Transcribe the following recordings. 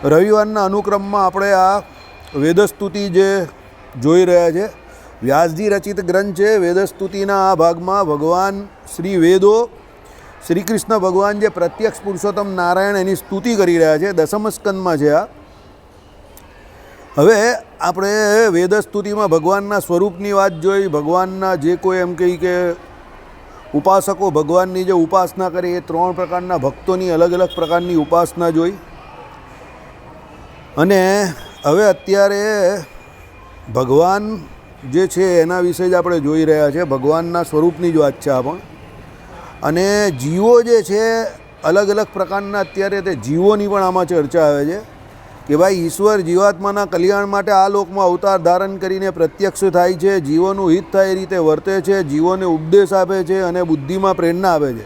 રવિવારના અનુક્રમમાં આપણે આ વેદસ્તુતિ જે જોઈ રહ્યા છે, વ્યાસજી રચિત ગ્રંથ છે વેદસ્તુતિના આ ભાગમાં ભગવાન શ્રી વેદો શ્રી કૃષ્ણ ભગવાન જે પ્રત્યક્ષ પુરુષોત્તમ નારાયણ એની સ્તુતિ કરી રહ્યા છે, દસમ સ્કંદમાં છે આ. હવે આપણે વેદસ્તુતિમાં ભગવાનના સ્વરૂપની વાત જોઈ, ભગવાનના જે કોઈ એમ કહી કે ઉપાસકો ભગવાનની જે ઉપાસના કરે એ ત્રણ પ્રકારના ભક્તોની અલગ અલગ પ્રકારની ઉપાસના જોઈ. અને હવે અત્યારે ભગવાન જે છે એના વિશે જ આપણે જોઈ રહ્યા છે, ભગવાનના સ્વરૂપની જ વાત છે આ પણ. અને જીવો જે છે અલગ અલગ પ્રકારના અત્યારે તે જીવોની પણ આમાં ચર્ચા આવે છે કે ભાઈ ઈશ્વર જીવાત્માના કલ્યાણ માટે આ લોકમાં અવતાર ધારણ કરીને પ્રત્યક્ષ થાય છે, જીવોનું હિત થાય એ રીતે વર્તે છે, જીવોને ઉપદેશ આપે છે અને બુદ્ધિમાં પ્રેરણા આપે છે.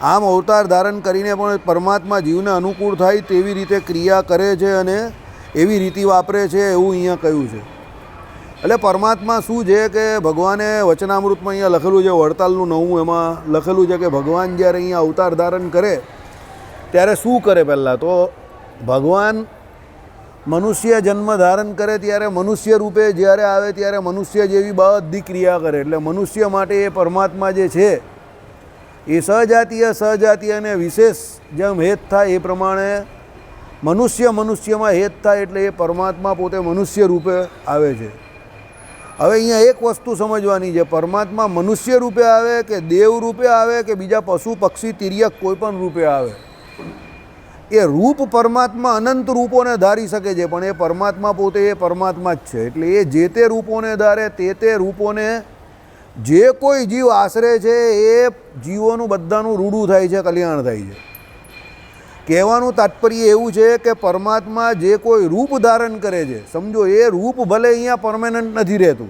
આમ અવતાર ધારણ કરીને પણ પરમાત્મા જીવને અનુકૂળ થાય તેવી રીતે ક્રિયા કરે છે અને એવી રીતિ વાપરે છે એવું અહીંયા કહ્યું છે. એટલે પરમાત્મા શું છે કે ભગવાને વચનામૃતમાં અહીંયા લખેલું છે, વડતાલનું 9 એમાં લખેલું છે કે ભગવાન જ્યારે અહીંયા અવતાર ધારણ કરે ત્યારે શું કરે? પહેલાં તો ભગવાન મનુષ્ય જન્મ ધારણ કરે ત્યારે મનુષ્ય રૂપે જ્યારે આવે ત્યારે મનુષ્ય જેવી બધી ક્રિયા કરે. એટલે મનુષ્ય માટે એ પરમાત્મા જે છે એ સહજાતીય અને વિશેષ જેમ હેત થાય એ પ્રમાણે મનુષ્યમાં હેત થાય એટલે એ પરમાત્મા પોતે મનુષ્ય રૂપે આવે છે. હવે અહીંયા એક વસ્તુ સમજવાની છે, પરમાત્મા મનુષ્ય રૂપે આવે કે દેવ રૂપે આવે કે બીજા પશુ પક્ષી તિર્યક કોઈ પણ રૂપે આવે, એ રૂપ પરમાત્મા અનંત રૂપોને ધારી શકે છે, પણ એ પરમાત્મા પોતે એ પરમાત્મા જ છે. એટલે એ જે તે રૂપોને ધારે તે રૂપોને જે કોઈ જીવ આશરે છે એ જીવોનું બધાનું રૂડું થાય છે, કલ્યાણ થાય છે. કહેવાનું તાત્પર્ય એવું છે કે પરમાત્મા જે કોઈ રૂપ ધારણ કરે છે, સમજો એ રૂપ ભલે અહીંયા પરમેનન્ટ નથી રહેતું,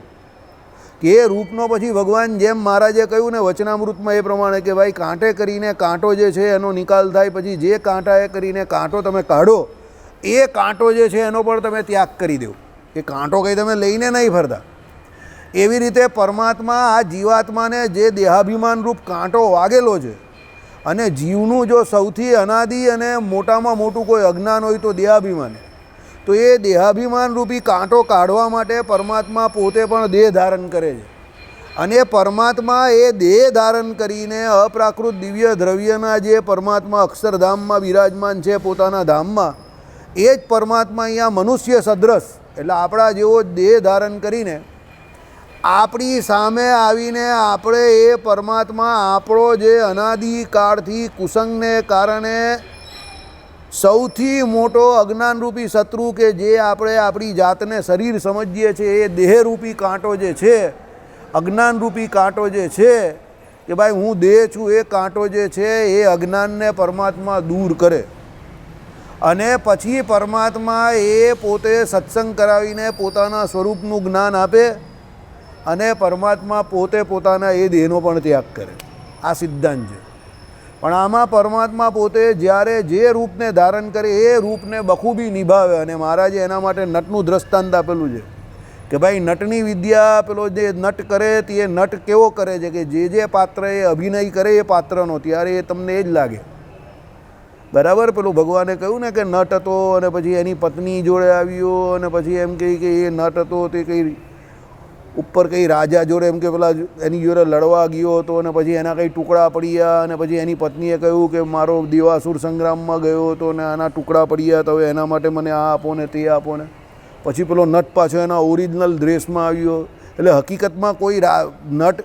કે એ રૂપનો પછી ભગવાન જેમ મહારાજે કહ્યું ને વચનામૃતમાં એ પ્રમાણે કે ભાઈ કાંટે કરીને કાંટો જે છે એનો નિકાલ થાય, પછી જે કાંટાએ કરીને કાંટો તમે કાઢો એ કાંટો જે છે એનો પણ તમે ત્યાગ કરી દો, એ કાંટો કંઈ તમે લઈને નહીં ફરતા. એવી રીતે પરમાત્મા આ જીવાત્માને જે દેહાભિમાન રૂપ કાંટો વાગેલો છે, અને જીવનું જો સૌથી અનાદિ અને મોટામાં મોટું કોઈ અજ્ઞાન હોય તો દેહાભિમાન, તો એ દેહાભિમાન રૂપી કાંટો કાઢવા માટે પરમાત્મા પોતે પણ દેહ ધારણ કરે છે. અને પરમાત્મા એ દેહ ધારણ કરીને અપ્રાકૃત દિવ્ય દ્રવ્યના જે પરમાત્મા અક્ષરધામમાં બિરાજમાન છે પોતાના ધામમાં, એ જ પરમાત્મા અહીંયા મનુષ્ય સદ્રશ એટલે આપણા જેવો દેહ ધારણ કરીને આપણી સામે આવીને આપણે એ પરમાત્મા આપણો જે અનાદિકાળથી કુસંગને કારણે સૌથી મોટો અજ્ઞાનરૂપી શત્રુ કે જે આપણે આપણી જાતને શરીર સમજીએ છીએ એ દેહરૂપી કાંટો જે છે, અજ્ઞાનરૂપી કાંટો જે છે કે ભાઈ હું દેહ છું, એ કાંટો જે છે એ અજ્ઞાનને પરમાત્મા દૂર કરે. અને પછી પરમાત્મા એ પોતે સત્સંગ કરાવીને પોતાના સ્વરૂપનું જ્ઞાન આપે અને પરમાત્મા પોતે પોતાના એ દેહનો પણ ત્યાગ કરે. આ સિદ્ધાંત છે. પણ આમાં પરમાત્મા પોતે જ્યારે જે રૂપને ધારણ કરે એ રૂપને બખૂબી નિભાવે. અને મહારાજે એના માટે નટનું દ્રષ્ટાંત આપેલું છે કે ભાઈ નટની વિદ્યા પેલો જે નટ કરે તે નટ કેવો કરે છે કે જે પાત્ર એ અભિનય કરે એ પાત્રનો ત્યારે એ તમને એ જ લાગે. બરાબર, પેલું ભગવાને કહ્યું ને કે નટ હતો અને પછી એની પત્ની જોડે આવ્યો અને પછી એમ કહી કે એ નટ હતો તે કંઈ ઉપર કંઈ રાજા જોડે એમ કે પેલા એની જોડે લડવા ગયો હતો અને પછી એના કંઈ ટુકડા પડ્યા અને પછી એની પત્નીએ કહ્યું કે મારો દેવાસુર સંગ્રામમાં ગયો હતો ને આના ટુકડા પડ્યા તો હવે એના માટે મને આ આપો ને તે આપો ને. પછી પેલો નટ પાછો એના ઓરિજિનલ ડ્રેસમાં આવ્યો. એટલે હકીકતમાં કોઈ નટ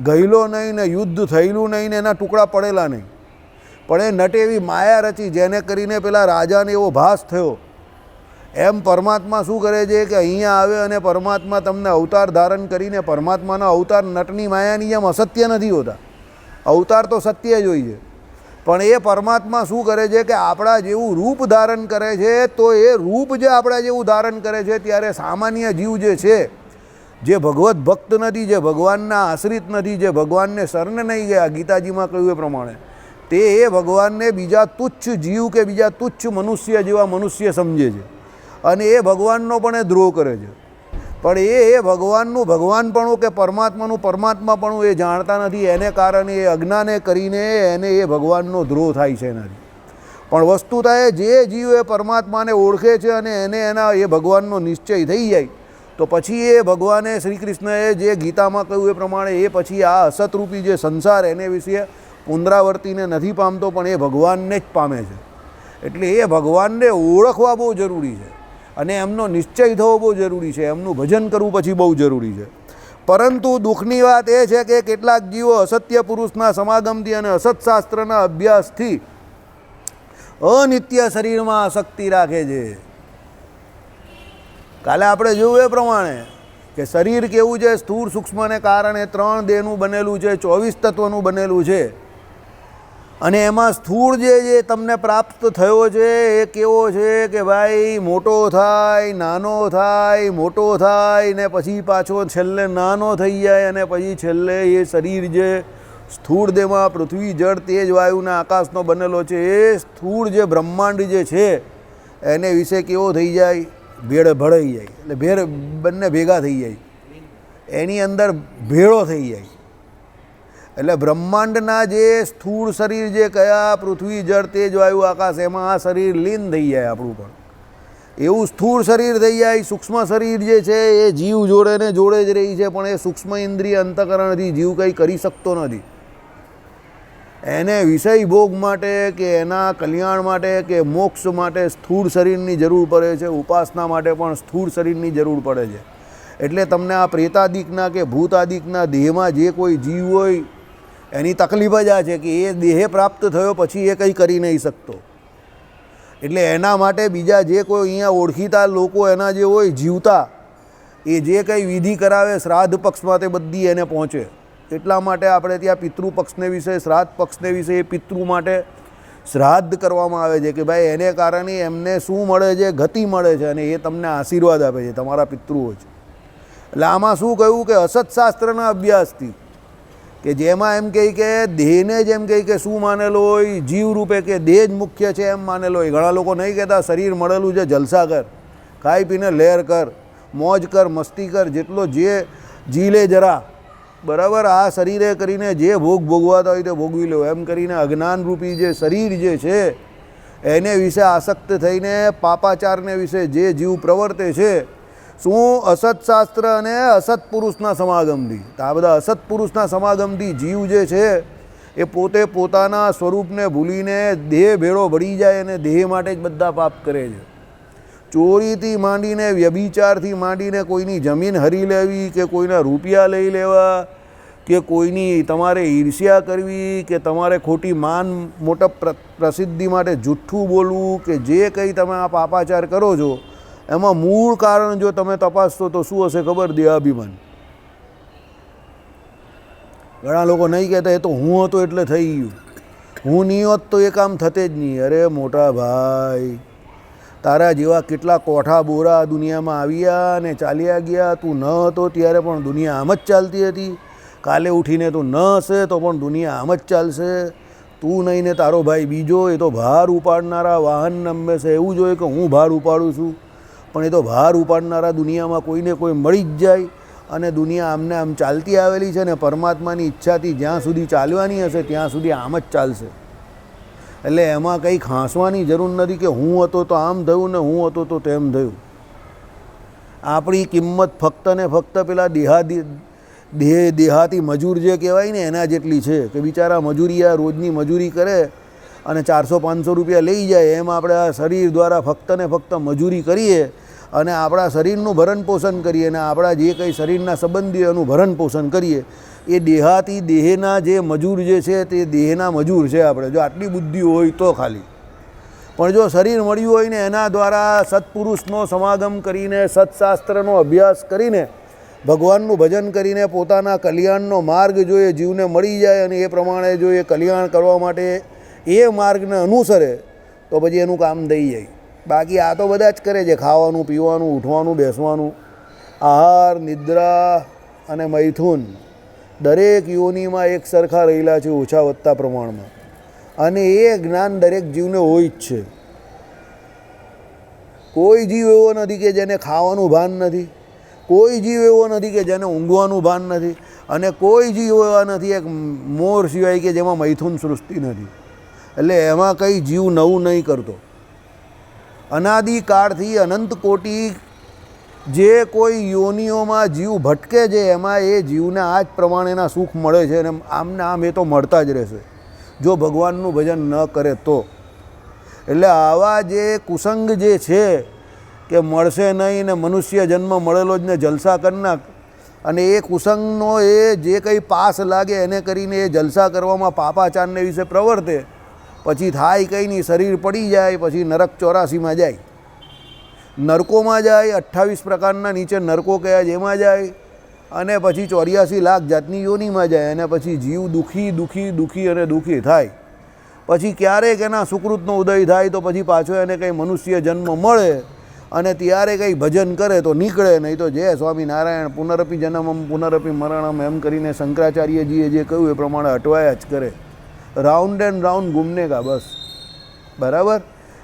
ગયેલો નહીં ને યુદ્ધ થયેલું નહીં ને એના ટુકડા પડેલા નહીં, પણ એ નટે એવી માયા રચી જેને કરીને પેલા રાજાને એવો ભાસ થયો. એમ પરમાત્મા શું કરે છે કે અહીંયા આવે અને પરમાત્મા તમને અવતાર ધારણ કરીને, પરમાત્માના અવતાર નટની માયાની જેમ અસત્ય નથી હોતા, અવતાર તો સત્ય જ હોય છે, પણ એ પરમાત્મા શું કરે છે કે આપણા જેવું રૂપ ધારણ કરે છે. તો એ રૂપ જે આપણા જેવું ધારણ કરે છે ત્યારે સામાન્ય જીવ જે છે, જે ભગવત ભક્ત નથી, જે ભગવાનના આશ્રિત નથી, જે ભગવાનને શરણ નહીં ગયા, ગીતાજીમાં કહ્યું એ પ્રમાણે, તે એ ભગવાનને બીજા તુચ્છ જીવ કે બીજા તુચ્છ મનુષ્ય જેવા મનુષ્ય સમજે છે અને એ ભગવાનનો પણ એ દ્રોહ કરે છે. પણ એ ભગવાનનું ભગવાનપણું કે પરમાત્માનું પરમાત્માપણું એ જાણતા નથી, એને કારણે એ અજ્ઞાને કરીને એને એ ભગવાનનો દ્રોહ થાય છે એનાથી. પણ વસ્તુતા એ જે જીવ એ પરમાત્માને ઓળખે છે અને એને એના એ ભગવાનનો નિશ્ચય થઈ જાય તો પછી એ ભગવાને શ્રી કૃષ્ણએ જે ગીતામાં કહ્યું એ પ્રમાણે એ પછી આ અસતરૂપી જે સંસાર એને વિશે પુનરાવર્તિને નથી પામતો, પણ એ ભગવાનને જ પામે છે. એટલે એ ભગવાનને ઓળખવા બહુ જરૂરી છે અને એમનો નિશ્ચય થવો બહુ જરૂરી છે, એમનું ભજન કરવું પછી બહુ જરૂરી છે. પરંતુ દુઃખની વાત એ છે કે કેટલાક જીવો અસત્ય પુરુષના સમાગમથી અને અસત્શાસ્ત્રના અભ્યાસથી અનિત્ય શરીરમાં આસક્તિ રાખે છે. કાલે આપણે જોયું એ પ્રમાણે કે શરીર કેવું છે, સ્થૂળ સૂક્ષ્મને કારણે 3 દેહનું બનેલું છે, 24 તત્વનું બનેલું છે. અને એમાં સ્થૂળ જે તમને પ્રાપ્ત થયો છે એ કેવો છે કે ભાઈ મોટો થાય, નાનો થાય, મોટો થાય ને પછી પાછો છેલ્લે નાનો થઈ જાય અને પછી છેલ્લે એ શરીર જે સ્થૂળ દેહમાં પૃથ્વી જળ તેજ વાયુના આકાશનો બનેલો છે એ સ્થૂળ જે બ્રહ્માંડ જે છે એને વિશે કેવો થઈ જાય, ભેળ ભળાઈ જાય. એટલે બંને ભેગા થઈ જાય, એની અંદર ભેળો થઈ જાય. એટલે બ્રહ્માંડના જે સ્થૂળ શરીર જે કયા પૃથ્વી જળ તેજ વાયુ આકાશ એમાં આ શરીર લીન થઈ જાય આપણું, પણ એવું સ્થૂળ શરીર થઈ જાય. સૂક્ષ્મ શરીર જે છે એ જીવ જોડે ને જોડે જ રહી છે, પણ એ સૂક્ષ્મ ઇન્દ્રિય અંતઃકરણથી જીવ કંઈ કરી શકતો નથી. એને વિષય ભોગ માટે કે એના કલ્યાણ માટે કે મોક્ષ માટે સ્થૂળ શરીરની જરૂર પડે છે, ઉપાસના માટે પણ સ્થૂળ શરીરની જરૂર પડે છે. એટલે તમને આ પ્રેતાદિકના કે ભૂતાદિકના દેહમાં જે કોઈ જીવ હોય એની તકલીફ જ આ છે કે એ દેહ પ્રાપ્ત થયો પછી એ કંઈ કરી નહીં શકતો. એટલે એના માટે બીજા જે કોઈ અહીંયા ઓળખીતા લોકો એના જે હોય જીવતા એ જે કંઈ વિધિ કરાવે શ્રાદ્ધ પક્ષમાં તે બધી એને પહોંચે. એટલા માટે આપણે ત્યાં પિતૃપક્ષને વિશે, શ્રાદ્ધ પક્ષને વિશે એ પિતૃ માટે શ્રાદ્ધ કરવામાં આવે છે કે ભાઈ એને કારણે એમને શું મળે છે, ગતિ મળે છે અને એ તમને આશીર્વાદ આપે છે, તમારા પિતૃઓ છે. એટલે આમાં શું કહ્યું કે અસત્શાસ્ત્રના અભ્યાસથી કે જેમાં એમ કહે કે દેહને જ એમ કહે કે શું માનેલો હોય, જીવ રૂપે કે દેહ જ મુખ્ય છે એમ માનેલો હોય. ઘણા લોકો નહીં કહેતા શરીર મળેલું છે જલસા કર, ખાઈ પીને લહેર કર, મોજ કર, મસ્તી કર, જેટલો જે જી લે જરા, બરાબર, આ શરીરે કરીને જે ભોગ ભોગવાતા હોય તે ભોગવી લો એમ કરીને અજ્ઞાનરૂપી જે શરીર જે છે એને વિશે આસક્ત થઈને પાપાચારને વિશે જે જીવ પ્રવર્તે છે શું અસત્શાસ્ત્ર અને અસત્પુરુષના સમાગમથી. તો આ બધા અસત્પુરુષના સમાગમથી જીવ જે છે એ પોતે પોતાના સ્વરૂપને ભૂલીને દેહ ભેળો ભળી જાય અને દેહ માટે જ બધા પાપ કરે છે. ચોરીથી માંડીને, વ્યભિચારથી માંડીને, કોઈની જમીન હરી લેવી કે કોઈના રૂપિયા લઈ લેવા કે કોઈની તમારે ઈર્ષ્યા કરવી કે તમારે ખોટી માન મોટપ પ્રસિદ્ધિ માટે જૂઠ્ઠું બોલવું કે જે કંઈ તમે આ પાપાચાર કરો છો એમાં મૂળ કારણ જો તમે તપાસશો તો શું હશે ખબર? દેહાભિમાન. ઘણા લોકો નહીં કહેતા એ તો હું હતો એટલે થઈ ગયું, હું નહીં હોત તો એ કામ થતે જ નહીં. અરે મોટા ભાઈ, તારા જેવા કેટલા કોઠા બોરા દુનિયામાં આવ્યા ને ચાલ્યા ગયા. તું ન હતો ત્યારે પણ દુનિયા આમ જ ચાલતી હતી, કાલે ઉઠીને તું ન હશે તો પણ દુનિયા આમ જ ચાલશે. તું નહીં ને તારો ભાઈ બીજો એ તો ભાર ઉપાડનારા વાહન નમે છે, એવું જોઈએ કે હું ભાર ઉપાડું છું, પણ એ તો ભાર ઉપાડનારા દુનિયામાં કોઈને કોઈ મળી જ જાય અને દુનિયા આમને આમ ચાલતી આવેલી છે ને પરમાત્માની ઈચ્છાથી જ્યાં સુધી ચાલવાની હશે ત્યાં સુધી આમ જ ચાલશે. એટલે એમાં કંઈ ખાંસવાની જરૂર નથી કે હું હતો તો આમ થયું ને હું હતો તો તેમ થયું. આપણી કિંમત ફક્ત ને ફક્ત પેલા દેહાતી મજૂર જે કહેવાય ને એના જેટલી છે કે બિચારા મજૂરી આ રોજની મજૂરી કરે અને 400-500 રૂપિયા લઈ જાય, એમ આપણે આ શરીર દ્વારા ફક્ત ને ફક્ત મજૂરી કરીએ અને આપણા શરીરનું ભરણ પોષણ કરીએ અને આપણા જે કંઈ શરીરના સંબંધીઓનું ભરણ પોષણ કરીએ. એ દેહાતી દેહના જે મજૂર જે છે તે દેહના મજૂર છે આપણે, જો આટલી બુદ્ધિ હોય તો ખાલી. પણ જો શરીર મળ્યું હોય ને એના દ્વારા સત્પુરુષનો સમાગમ કરીને, સત્શાસ્ત્રનો અભ્યાસ કરીને, ભગવાનનું ભજન કરીને પોતાના કલ્યાણનો માર્ગ જો એ જીવને મળી જાય અને એ પ્રમાણે જો એ કલ્યાણ કરવા માટે એ માર્ગને અનુસરે તો પછી એનું કામ થઈ જાય. બાકી આ તો બધા જ કરે છે, ખાવાનું, પીવાનું, ઉઠવાનું, બેસવાનું, આહાર, નિદ્રા અને મૈથુન દરેક યોનિમાં એક સરખા રહેલા છે ઓછા વધતા પ્રમાણમાં, અને એ જ્ઞાન દરેક જીવને હોય જ છે. કોઈ જીવ એવો નથી કે જેને ખાવાનું ભાન નથી, કોઈ જીવ એવો નથી કે જેને ઊંઘવાનું ભાન નથી, અને કોઈ જીવ એવા નથી એક મોર સિવાય કે જેમાં મૈથુન સૃષ્ટિ નથી. એટલે એમાં કંઈ જીવ નવું નહીં કરતો. અનાદિકાળથી અનંત કોટી જે કોઈ યોનિઓમાં જીવ ભટકે છે એમાં એ જીવને આ જ પ્રમાણેના સુખ મળે છે અને આમને આમ એ તો મળતા જ રહેશે જો ભગવાનનું ભજન ન કરે તો. એટલે આવા જે કુસંગ જે છે કે મળશે નહીં ને મનુષ્ય જન્મ મળેલો જ ને જલસા કરી નાખ, અને એ કુસંગનો એ જે કંઈ પાસ લાગે એને કરીને એ જલસા કરવામાં પાપાચારને વિશે પ્રવર્તે, પછી થાય કંઈ નહીં, શરીર પડી જાય, પછી નરક 84માં જાય, નરકોમાં જાય, 28 પ્રકારના નીચે નરકો કયા જેમાં જાય, અને પછી 84 લાખ જાતની યોનિમાં જાય, અને પછી જીવ દુઃખી દુઃખી દુઃખી અને દુઃખી થાય. પછી ક્યારેક એના સુકૃતનો ઉદય થાય તો પછી પાછો એને કંઈ મનુષ્ય જન્મ મળે અને ત્યારે કંઈ ભજન કરે તો નીકળે, નહીં તો જય સ્વામિનારાયણ પુનરપી જન્મમ પુનરપી મરણમ એમ કરીને શંકરાચાર્યજીએ જે કહ્યું એ પ્રમાણે અટવાયા જ કરે. રાઉન્ડ એન્ડ રાઉન્ડ ઘૂમને કા બસ. બરાબર.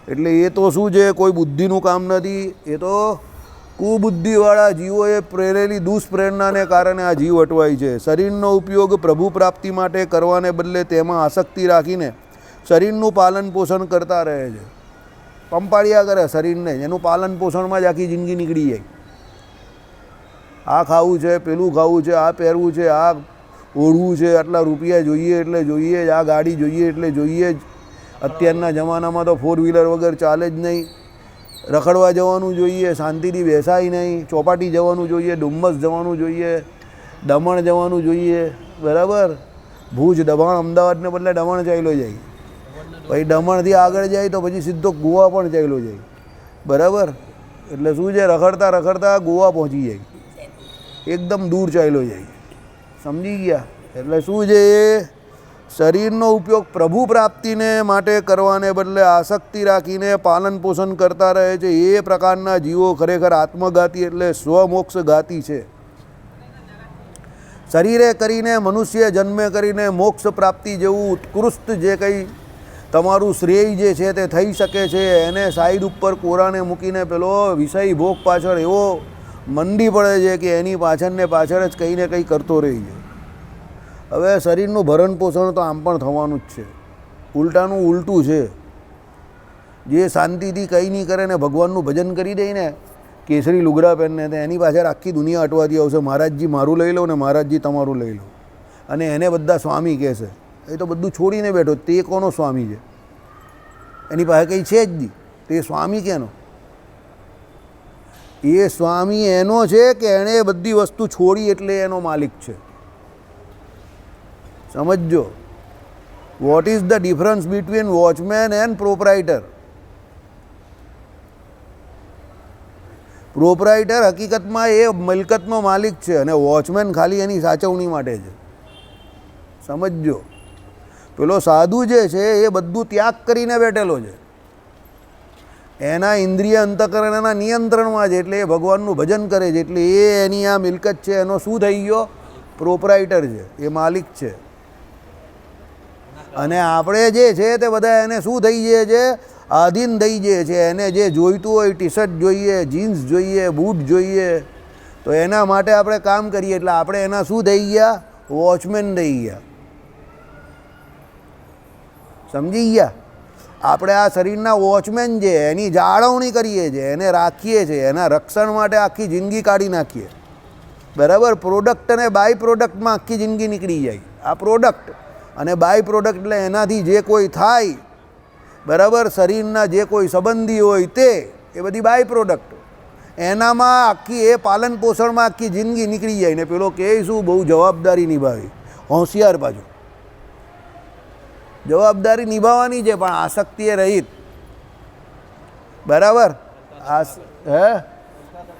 એટલે એ તો શું છે, કોઈ બુદ્ધિનું કામ નથી, એ તો કુબુદ્ધિવાળા જીવોએ પ્રેરેલી દુષ્પ્રેરણાને કારણે આ જીવ અટવાય છે. શરીરનો ઉપયોગ પ્રભુ પ્રાપ્તિ માટે કરવાને બદલે તેમાં આસક્તિ રાખીને શરીરનું પાલન પોષણ કરતા રહે છે. પંપાળિયા કરે શરીરને, એનું પાલન પોષણમાં જ આખી જિંદગી નીકળી જાય. આ ખાવું છે, પેલું ખાવું છે, આ પહેરવું છે, આ ઓઢવું છે, આટલા રૂપિયા જોઈએ એટલે જોઈએ જ, આ ગાડી જોઈએ એટલે જોઈએ જ. અત્યારના જમાનામાં તો 4 વ્હીલર વગર ચાલે જ નહીં. રખડવા જવાનું જોઈએ, શાંતિથી બેસાય નહીં, ચોપાટી જવાનું જોઈએ, ડુમ્મસ જવાનું જોઈએ, દમણ જવાનું જોઈએ. બરાબર. ભુજ દમણ અમદાવાદને બદલે દમણ ચાલ્યો જાય, પછી દમણથી આગળ જાય તો પછી સીધો ગોવા પણ ચાલ્યો જાય. બરાબર. એટલે શું છે, રખડતા રખડતા ગોવા પહોંચી જાય, એકદમ દૂર ચાલ્યો જાય. સમજી ગયા? એટલે શું છે, એ શરીરનો ઉપયોગ પ્રભુ પ્રાપ્તિને માટે કરવાને બદલે આસક્તિ રાખીને પાલન પોષણ કરતા રહે છે. એ પ્રકારના જીવો ખરેખર આત્મઘાતી એટલે સ્વમોક્ષઘાતી છે. શરીરે કરીને મનુષ્ય જન્મે કરીને મોક્ષ પ્રાપ્તિ જેવું ઉત્કૃષ્ટ જે કંઈ તમારું શ્રેય જે છે તે થઈ શકે છે એને સાઈડ ઉપર કોરાને મૂકીને પેલો વિષય ભોગ પાછળ એવો મંડી પડે છે કે એની પાછળ ને પાછળ જ કંઈ ને કંઈ કરતો રહી છે. હવે શરીરનું ભરણ પોષણ તો આમ પણ થવાનું જ છે, ઉલટાનું ઉલટું છે. જે શાંતિથી કંઈ નહીં કરે ને ભગવાનનું ભજન કરી દે ને, કેસરી લુગડા પહેરને, તો એની પાછળ આખી દુનિયા અટવાતી આવશે. મહારાજજી મારું લઈ લો ને મહારાજજી તમારું લઈ લો, અને એને બધા સ્વામી કહેશે. એ તો બધું છોડીને બેઠો, તે કોનો સ્વામી છે? એની પાસે કંઈ છે જ નહીં, તે સ્વામી કેનો? એ સ્વામી એનો છે કે એણે બધી વસ્તુ છોડી એટલે એનો માલિક છે. સમજો. What is the difference between watchman and proprietor? Proprietor હકીકતમાં એ મિલકતનો માલિક છે અને વોચમેન ખાલી એની સાચવણી માટે છે. સમજો. પેલો સાધુ જે છે એ બધું ત્યાગ કરીને બેઠેલો છે, એના ઇન્દ્રિય અંતઃકરણ એના નિયંત્રણમાં છે, એટલે એ ભગવાનનું ભજન કરે છે. એટલે એ એની આ મિલકત છે એનો શું થઈ ગયો? પ્રોપરાઇટર છે, એ માલિક છે. અને આપણે જે છે તે બધા એને શું થઈ જાય છે? આધીન થઈ જાય છે. એને જે જોઈતું હોય, ટી શર્ટ જોઈએ, જીન્સ જોઈએ, બૂટ જોઈએ, તો એના માટે આપણે કામ કરીએ એટલે આપણે એના શું થઈ ગયા? વોચમેન થઈ ગયા. સમજી ગયા? આપણે આ શરીરના વોચમેન છે, એની જાળવણી કરીએ છીએ, એને રાખીએ છીએ, એના રક્ષણ માટે આખી જિંદગી કાઢી નાખીએ. બરાબર. પ્રોડક્ટ અને બાય પ્રોડક્ટમાં આખી જિંદગી નીકળી જાય. આ પ્રોડક્ટ અને બાય પ્રોડક્ટ એટલે એનાથી જે કોઈ થાય, બરાબર, શરીરના જે કોઈ સંબંધી હોય તે, એ બધી બાય પ્રોડક્ટ. એનામાં આખી એ પાલન પોષણમાં આખી જિંદગી નીકળી જાય. ને પેલો કહે શું બહુ જવાબદારી નિભાવી, હોશિયાર પાછું. જવાબદારી નિભાવવાની છે પણ આસક્તિએ રહિત. બરાબર. હે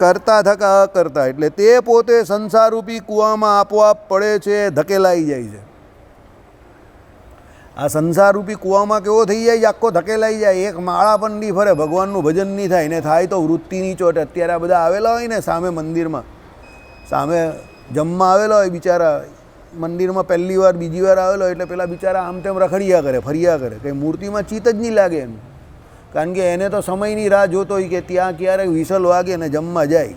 કરતા થકા અકર્તા, એટલે તે પોતે સંસારરૂપી કૂવામાં આપોઆપ પડે છે, ધકેલાઈ જાય છે. આ સંસારરૂપી કૂવામાં કેવો થઈ જાય? આખો ધકેલાઈ જાય. એક માળા પણ નહીં ફરે, ભગવાનનું ભજન નહીં થાય. ને થાય તો વૃત્તિની ચોટ. અત્યારે આ બધા આવેલા હોય ને સામે મંદિરમાં, સામે જમવા આવેલા હોય બિચારા, મંદિરમાં પહેલી વાર બીજી વાર આવેલો એટલે પેલા બિચારા આમ તેમ રખડ્યા કરે, ફર્યા કરે. કંઈ મૂર્તિમાં ચિત્ત જ નહીં લાગે એનું, કારણ કે એને તો સમયની રાહ જોતો હોય કે ત્યાં ક્યારેક વિસલ વાગે ને જમવા જાય.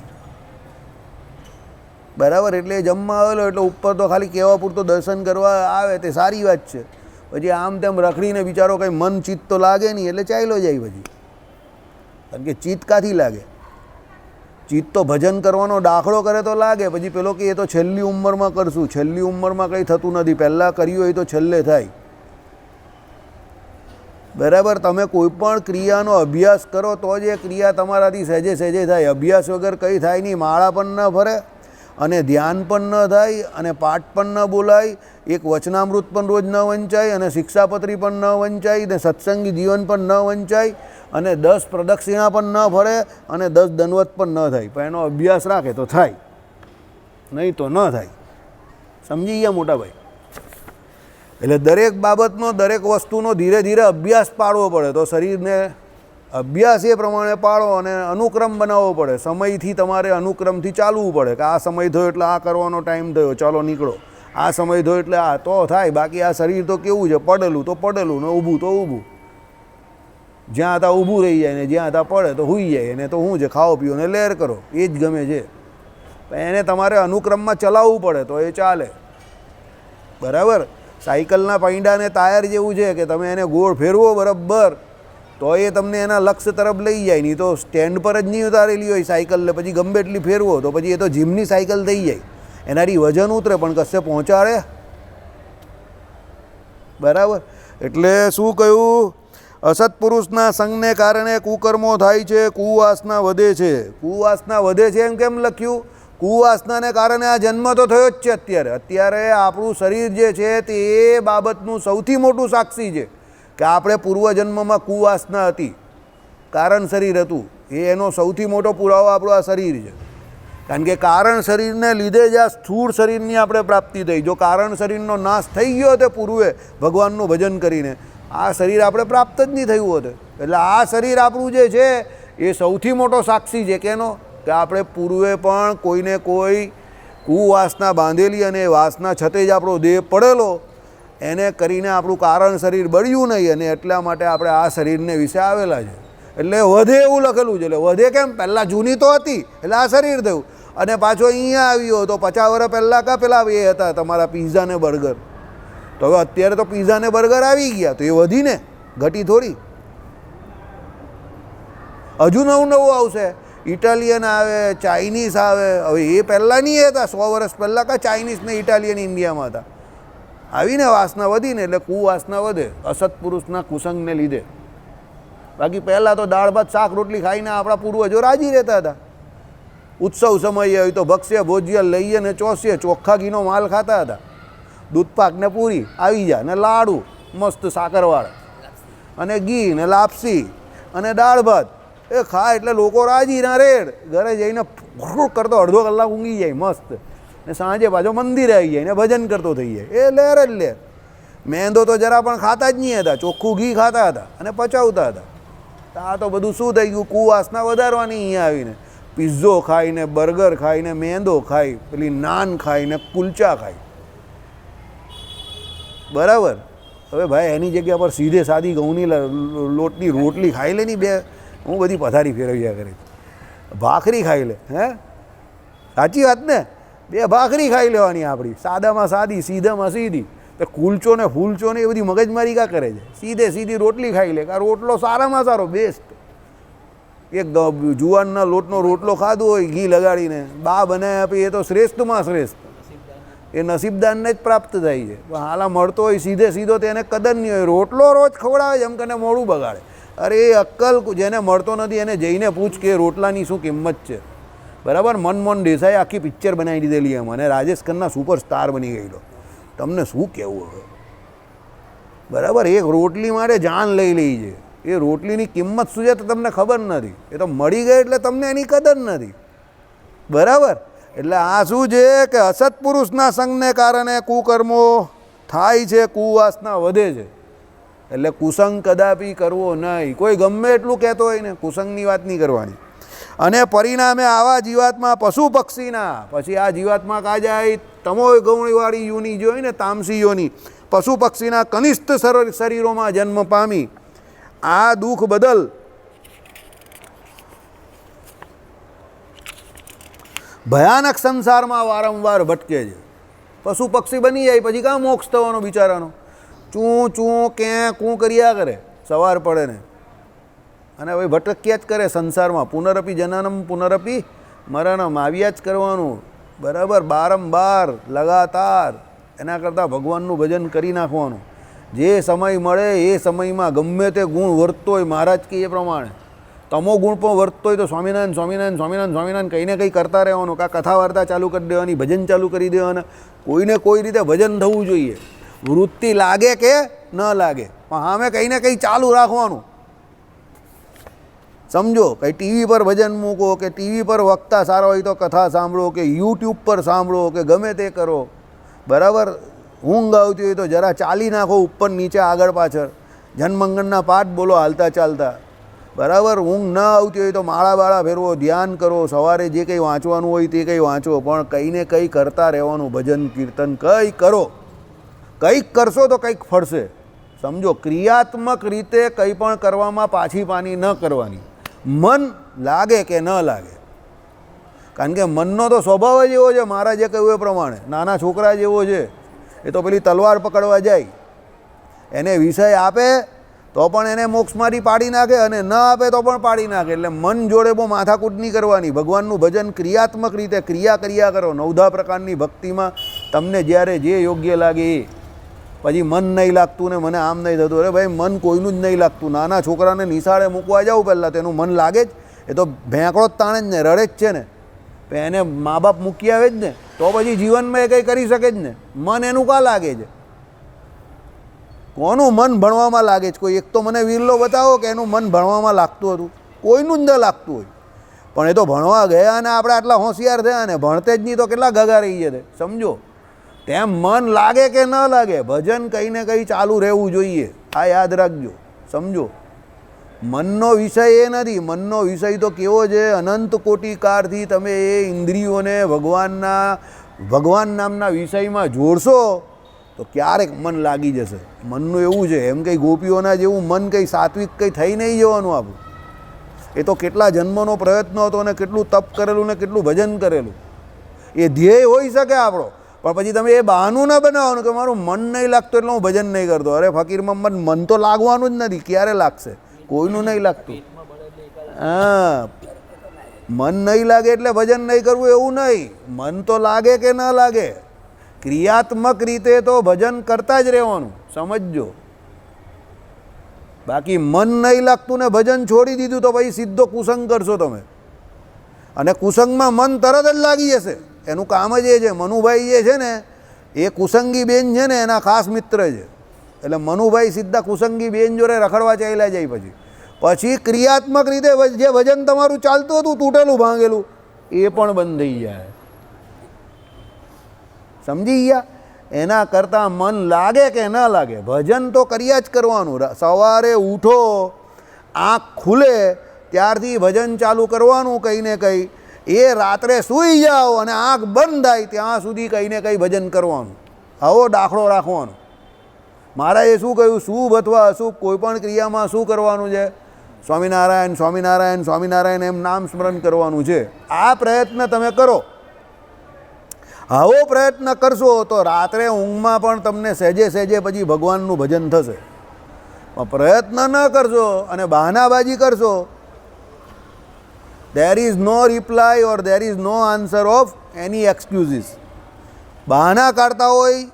બરાબર. એટલે જમવા આવેલો એટલે ઉપર તો ખાલી કહેવા પૂરતો દર્શન કરવા આવે તે સારી વાત છે, પછી આમ તેમ રખડીને બિચારો કંઈ મન ચિત્ત તો લાગે નહીં એટલે ચાલ્યો જાય પછી. કારણ કે ચિત્ત કાથી લાગે? ચિત્ત તો ભજન કરવાનો દાખલો કરે તો લાગે. પછી પેલો કે એ તો છેલ્લી ઉંમરમાં કરશું. છેલ્લી ઉંમરમાં કંઈ થતું નથી. પહેલાં કર્યું હોય તો છેલ્લે થાય. બરાબર. તમે કોઈ પણ ક્રિયાનો અભ્યાસ કરો તો જ એ ક્રિયા તમારાથી સહેજે સહેજે થાય. અભ્યાસ વગર કંઈ થાય નહીં. માળા પણ ન ફરે અને ધ્યાન પણ ન થાય અને પાઠ પણ ન બોલાય. એક વચનામૃત પણ રોજ ન વંચાય અને શિક્ષાપત્રી પણ ન વંચાય ને સત્સંગી જીવન પણ ન વંચાય અને 10 પ્રદક્ષિણા પણ ન ફરે અને 10 દંડવત પણ ન થાય. પણ એનો અભ્યાસ રાખે તો થાય, નહીં તો ન થાય. સમજી ગયા મોટા ભાઈ? એટલે દરેક બાબતનો, દરેક વસ્તુનો ધીરે ધીરે અભ્યાસ પાડવો પડે. તો શરીરને અભ્યાસ એ પ્રમાણે પાડો અને અનુક્રમ બનાવવો પડે. સમયથી તમારે અનુક્રમથી ચાલવું પડે કે આ સમય થયો એટલે આ કરવાનો ટાઈમ થયો, ચાલો નીકળો. આ સમય થયો એટલે આ તો થાય. બાકી આ શરીર તો કેવું છે, પડેલું તો પડેલું ને ઊભું તો ઊભું. જ્યાં હતા ઊભું રહી જાય ને જ્યાં હતા પડે તો સૂઈ જાય. એને તો શું છે, ખાઓ પીઓ ને લહેર કરો, એ જ ગમે છે. એને તમારે અનુક્રમમાં ચલાવવું પડે તો એ ચાલે. બરાબર. સાયકલના પૈંડાને ટાયર જેવું છે કે તમે એને ગોળ ફેરવો બરાબર તો એ તમને એના લક્ષ્ય તરફ લઈ જાય. નહીં તો સ્ટેન્ડ પર જ નહીં ઉતારેલી હોય સાયકલને પછી ગમે એટલી ફેરવો તો પછી એ તો જીમની સાયકલ થઈ જાય. એનાથી વજન ઉતરે પણ કશે પહોંચાડે. બરાબર. એટલે શું કહ્યું? અસત્પુરુષના સંગને કારણે કુકર્મો થાય છે, કુવાસના વધે છે. કુવાસના વધે છે એમ કેમ લખ્યું? કુવાસનાને કારણે આ જન્મ તો થયો જ છે. અત્યારે આપણું શરીર જે છે તે એ બાબતનું સૌથી મોટું સાક્ષી છે કે આપણે પૂર્વજન્મમાં કુવાસના હતી, કારણ શરીર હતું. એનો સૌથી મોટો પુરાવો આપણું આ શરીર છે. કારણ કે કારણ શરીરને લીધે જ આ સ્થૂળ શરીરની આપણે પ્રાપ્તિ થઈ. જો કારણ શરીરનો નાશ થઈ ગયો હતો પૂર્વે ભગવાનનું ભજન કરીને, આ શરીર આપણે પ્રાપ્ત જ નહીં થયું હતું. એટલે આ શરીર આપણું જે છે એ સૌથી મોટો સાક્ષી છે કેનો? કે આપણે પૂર્વે પણ કોઈને કોઈ કુવાસના બાંધેલી અને એ વાસના છતે જ આપણો દેહ પડેલો, એને કરીને આપણું કારણ શરીર બળ્યું નહીં અને એટલા માટે આપણે આ શરીરને વિશે આવેલા છે. એટલે વધે એવું લખેલું છે. એટલે વધે કેમ? પહેલાં જૂની તો હતી એટલે આ શરીર થયું અને પાછો અહીંયા આવ્યો તો 50 વર્ષ પહેલાં કાં પેલા એ હતા તમારા પીઝા ને બર્ગર. તો હવે અત્યારે તો પીઝા ને બર્ગર આવી ગયા તો એ વધીને ઘટી થોડી. હજુ નવું નવું આવશે. ઇટાલિયન આવે, ચાઇનીઝ આવે. હવે એ પહેલાં નહીં હતા. 100 વર્ષ પહેલાં કાં ચાઇનીઝ ને ઇટાલિયન ઇન્ડિયામાં હતા. આવીને વાસના વધીને એટલે કુવાસના વધે અસત્પુરુષના કુસંગને લીધે. બાકી પહેલાં તો દાળ ભાત શાક રોટલી ખાઈને આપણા પૂર્વજો રાજી રહેતા હતા. ઉત્સવ સમય હોય તો ભક્ષ્ય ભોજ્ય લઈએ ને ચોસ્ય ચોખ્ખા ઘીનો માલ ખાતા હતા. દૂધપાક ને પૂરી આવી જાય ને લાડુ મસ્ત સાકરવાળા અને ઘી ને લાપસી અને દાળ ભાત એ ખાય એટલે લોકો રાજી ના રેડ. ઘરે જઈને કરતો અડધો કલાક ઊંઘી જાય મસ્ત ને સાંજે પાછો મંદિરે આવી જાય ને ભજન કરતો થઈ જાય. એ લહેર જ લહેર. મેંદો તો જરા પણ ખાતા જ નહીં હતા. ચોખ્ખું ઘી ખાતા હતા અને પચાવતા હતા. આ તો બધું શું થઈ ગયું? કુવાસના વધારવાની. અહીંયા આવીને પિઝ્ઝો ખાઈને, બર્ગર ખાઈને, મેંદો ખાઈ, પેલી નાન ખાઈને, કુલચા ખાઈ. બરાબર. હવે ભાઈ એની જગ્યા પર સીધે સાદી ઘઉંની લોટની રોટલી ખાઈ લે ની બે. હું બધી પથારી ફેરવ્યા કરે. ભાખરી ખાઈ લે. હે, સાચી વાત ને? 2 ભાખરી ખાઈ લેવાની આપણી. સાદામાં સાદી, સીધામાં સીધી. તો કુલચો ને ફૂલચો ને એ બધી મગજમારી કાં કરે છે? સીધે સીધી રોટલી ખાઈ લે. આ રોટલો સારામાં સારો બેસ્ટ. એક જુવારના લોટનો રોટલો ખાધો હોય ઘી લગાડીને, બા બનાવી આપી, એ તો શ્રેષ્ઠમાં શ્રેષ્ઠ. એ નસીબદારને જ પ્રાપ્ત થાય છે. હાલા મળતો હોય સીધે સીધો તેને કદર નહીં હોય. રોટલો રોજ ખવડાવે એમ કરીને મોડું બગાડે. અરે એ અક્કલ જેને મળતો નથી એને જઈને પૂછ કે રોટલાની શું કિંમત છે. બરાબર. મનમોહન દેસાઈ આખી પિક્ચર બનાવી દીધેલી એમ અને રાજેશ ખન્ના સુપરસ્ટાર બની ગયેલો. તમને શું કહેવું હવે? બરાબર. એક રોટલી માટે જાન લઈ લઈ છે. એ રોટલીની કિંમત શું છે તો તમને ખબર નથી. એ તો મળી ગઈ એટલે તમને એની કદર નથી. બરાબર. એટલે આ શું છે કે અસત્પુરુષના સંગને કારણે કુકર્મો થાય છે, કુવાસના વધે છે. એટલે કુસંગ કદાપી કરવો નહીં. કોઈ ગમે એટલું કહેતો હોય ને, કુસંગની વાત નહીં કરવાની. અને પરિણામે આવા જીવાત્મા પશુ પક્ષીના, પછી આ જીવાત્મા કા જાય? તમોય ગૌણીવાળી યોની જે હોય ને, તામસી યોની, પશુ પક્ષીના કનિષ્ઠ શરીરોમાં જન્મ પામી આ દુઃખ બદલ ભયાનક સંસારમાં વારંવાર ભટકે છે. પશુ પક્ષી બની જાય પછી કાં મોક્ષ થવાનો બિચારાનો? ચૂં ચૂં ક્યાં કું કર્યા કરે સવાર પડે ને, અને હવે ભટક્યા જ કરે સંસારમાં. પુનરપી જનનમ પુનરપી મરણમ આવ્યા જ કરવાનું, બરાબર, બારંબાર લગાતાર. એના કરતાં ભગવાનનું ભજન કરી નાખવાનું. જે સમય મળે એ સમયમાં ગમે તે ગુણ વર્તતો હોય, મહારાજ કે એ પ્રમાણે તમો ગુણ પણ વર્તતો હોય તો સ્વામિનારાયણ સ્વામિનારાયણ સ્વામિનારાયણ સ્વામિનારાયણ કંઈ ને કંઈ કરતા રહેવાનું. કાં કથા વાર્તા ચાલુ કરી દેવાની, ભજન ચાલુ કરી દેવાના. કોઈને કોઈ રીતે ભજન થવું જોઈએ. વૃત્તિ લાગે કે ન લાગે, પણ સામે કંઈ ને કંઈ ચાલુ રાખવાનું. સમજો, કંઈ ટીવી પર ભજન મૂકો કે ટીવી પર વક્તા સારો હોય તો કથા સાંભળો કે યુટ્યુબ પર સાંભળો કે ગમે તે કરો, બરાબર. ઊંઘ આવતી હોય તો જરા ચાલી નાખો, ઉપર નીચે આગળ પાછળ. જનમંગળના પાઠ બોલો હાલતા ચાલતા, બરાબર. ઊંઘ ન આવતી હોય તો માળા બાળા ફેરવો, ધ્યાન કરો. સવારે જે કંઈ વાંચવાનું હોય તે કંઈ વાંચો, પણ કંઈ ને કંઈ કરતા રહેવાનું. ભજન કીર્તન કંઈ કરો, કંઈક કરશો તો કંઈક ફળશે. સમજો, ક્રિયાત્મક રીતે કંઈ પણ કરવામાં પાછી પાની ન કરવાની. મન લાગે કે ન લાગે, કારણ કે મનનો તો સ્વભાવ જ એવો છે. મહારાજે કહ્યું એ પ્રમાણે નાના છોકરા જેવો છે. એ તો પેલી તલવાર પકડવા જાય, એને વિષય આપે તો પણ એને મોક્ષમાંથી પાડી નાખે, અને ન આપે તો પણ પાડી નાખે. એટલે મન જોડે બહુ માથાકૂટ નહીં કરવાની. ભગવાનનું ભજન ક્રિયાત્મક રીતે ક્રિયા કર્યા કરો. 9 પ્રકારની ભક્તિમાં તમને જ્યારે જે યોગ્ય લાગે એ. પછી મન નહીં લાગતું ને મને આમ નહીં થતું. અરે ભાઈ, મન કોઈનું જ નહીં લાગતું. નાના છોકરાને નિશાળે મૂકવા જાઉં પહેલાં તેનું મન લાગે જ. એ તો ભેંકડો જ તાણે જ ને, રડે જ છે ને. એને મા બાપ મૂકી આવે જ ને, તો પછી જીવનમાં એ કંઈ કરી શકે જ ને. મન એનું કાં લાગે છે? કોનું મન ભણવામાં લાગે છે? કોઈ એક તો મને વિરલો બતાવો કે એનું મન ભણવામાં લાગતું હતું. કોઈનું જ ન લાગતું હોય. પણ એ તો ભણવા ગયા અને આપણે આટલા હોશિયાર થયા ને ભણતે જ નહીં તો કેટલા ગગા રહી જશે. સમજો, તેમ મન લાગે કે ન લાગે, ભજન કંઈ ને કંઈ ચાલુ રહેવું જોઈએ. આ યાદ રાખજો. સમજો, મનનો વિષય એ નથી. મનનો વિષય તો કેવો છે? અનંત કોટિકાળથી તમે એ ઇન્દ્રિયોને ભગવાન નામના વિષયમાં જોડશો તો ક્યારેક મન લાગી જશે. મનનું એવું છે, એમ કંઈ ગોપીઓના જેવું મન કંઈ સાત્વિક કંઈ થઈ નહીં જવાનું આપણું. એ તો કેટલા જન્મનો પ્રયત્ન હતો અને કેટલું તપ કરેલું ને કેટલું ભજન કરેલું. એ ધ્યેય હોઈ શકે આપણો, પણ પછી તમે એ બહાનું ના બનાવવાનું કે મારું મન નહીં લાગતું એટલે હું ભજન નહીં કરતો. અરે ફકીર મમ્મદ, મન તો લાગવાનું જ નથી. ક્યારે લાગશે? કોઈનું નહીં લાગતું. હા, મન નહીં લાગે એટલે ભજન નહીં કરવું એવું નહીં. મન તો લાગે કે ન લાગે, ક્રિયાત્મક રીતે તો ભજન કરતા જ રહેવાનું. સમજજો. બાકી મન નહીં લાગતું ને ભજન છોડી દીધું તો પછી સીધો કુસંગ કરશો તમે, અને કુસંગમાં મન તરત જ લાગી જશે. એનું કામ જ એ છે. મનુભાઈ જે છે ને એ કુસંગી બેન છે ને એના ખાસ મિત્ર છે. એટલે મનુભાઈ સીધા કુસંગી બેન જોડે રખડવા ચાલ્યા જાય. પછી ક્રિયાત્મક રીતે જે ભજન તમારું ચાલતું હતું તૂટેલું ભાંગેલું એ પણ બંધ થઈ જાય. સમજી ગયા? એના કરતાં મન લાગે કે ન લાગે, ભજન તો કર્યા જ કરવાનું. સવારે ઉઠો, આંખ ખુલે ત્યારથી ભજન ચાલુ કરવાનું કંઈ ને કંઈ. એ રાત્રે સૂઈ જાઓ અને આંખ બંધ થાય ત્યાં સુધી કંઈ ને કંઈ ભજન કરવાનું. આવો દાખલો રાખવાનો. મહારાજે શું કહ્યું? શુભ અથવા અશુભ કોઈ પણ ક્રિયામાં શું કરવાનું છે? સ્વામિનારાયણ સ્વામિનારાયણ સ્વામિનારાયણ એમ નામ સ્મરણ કરવાનું છે. આ પ્રયત્ન તમે કરો. આવો પ્રયત્ન કરશો તો રાત્રે ઊંઘમાં પણ તમને સહેજે સહેજે પછી ભગવાનનું ભજન થશે. પણ પ્રયત્ન ન કરશો અને બહાનાબાજી કરશો, there is no reply or there is no answer of any excuses. બહાના કાઢતા હોય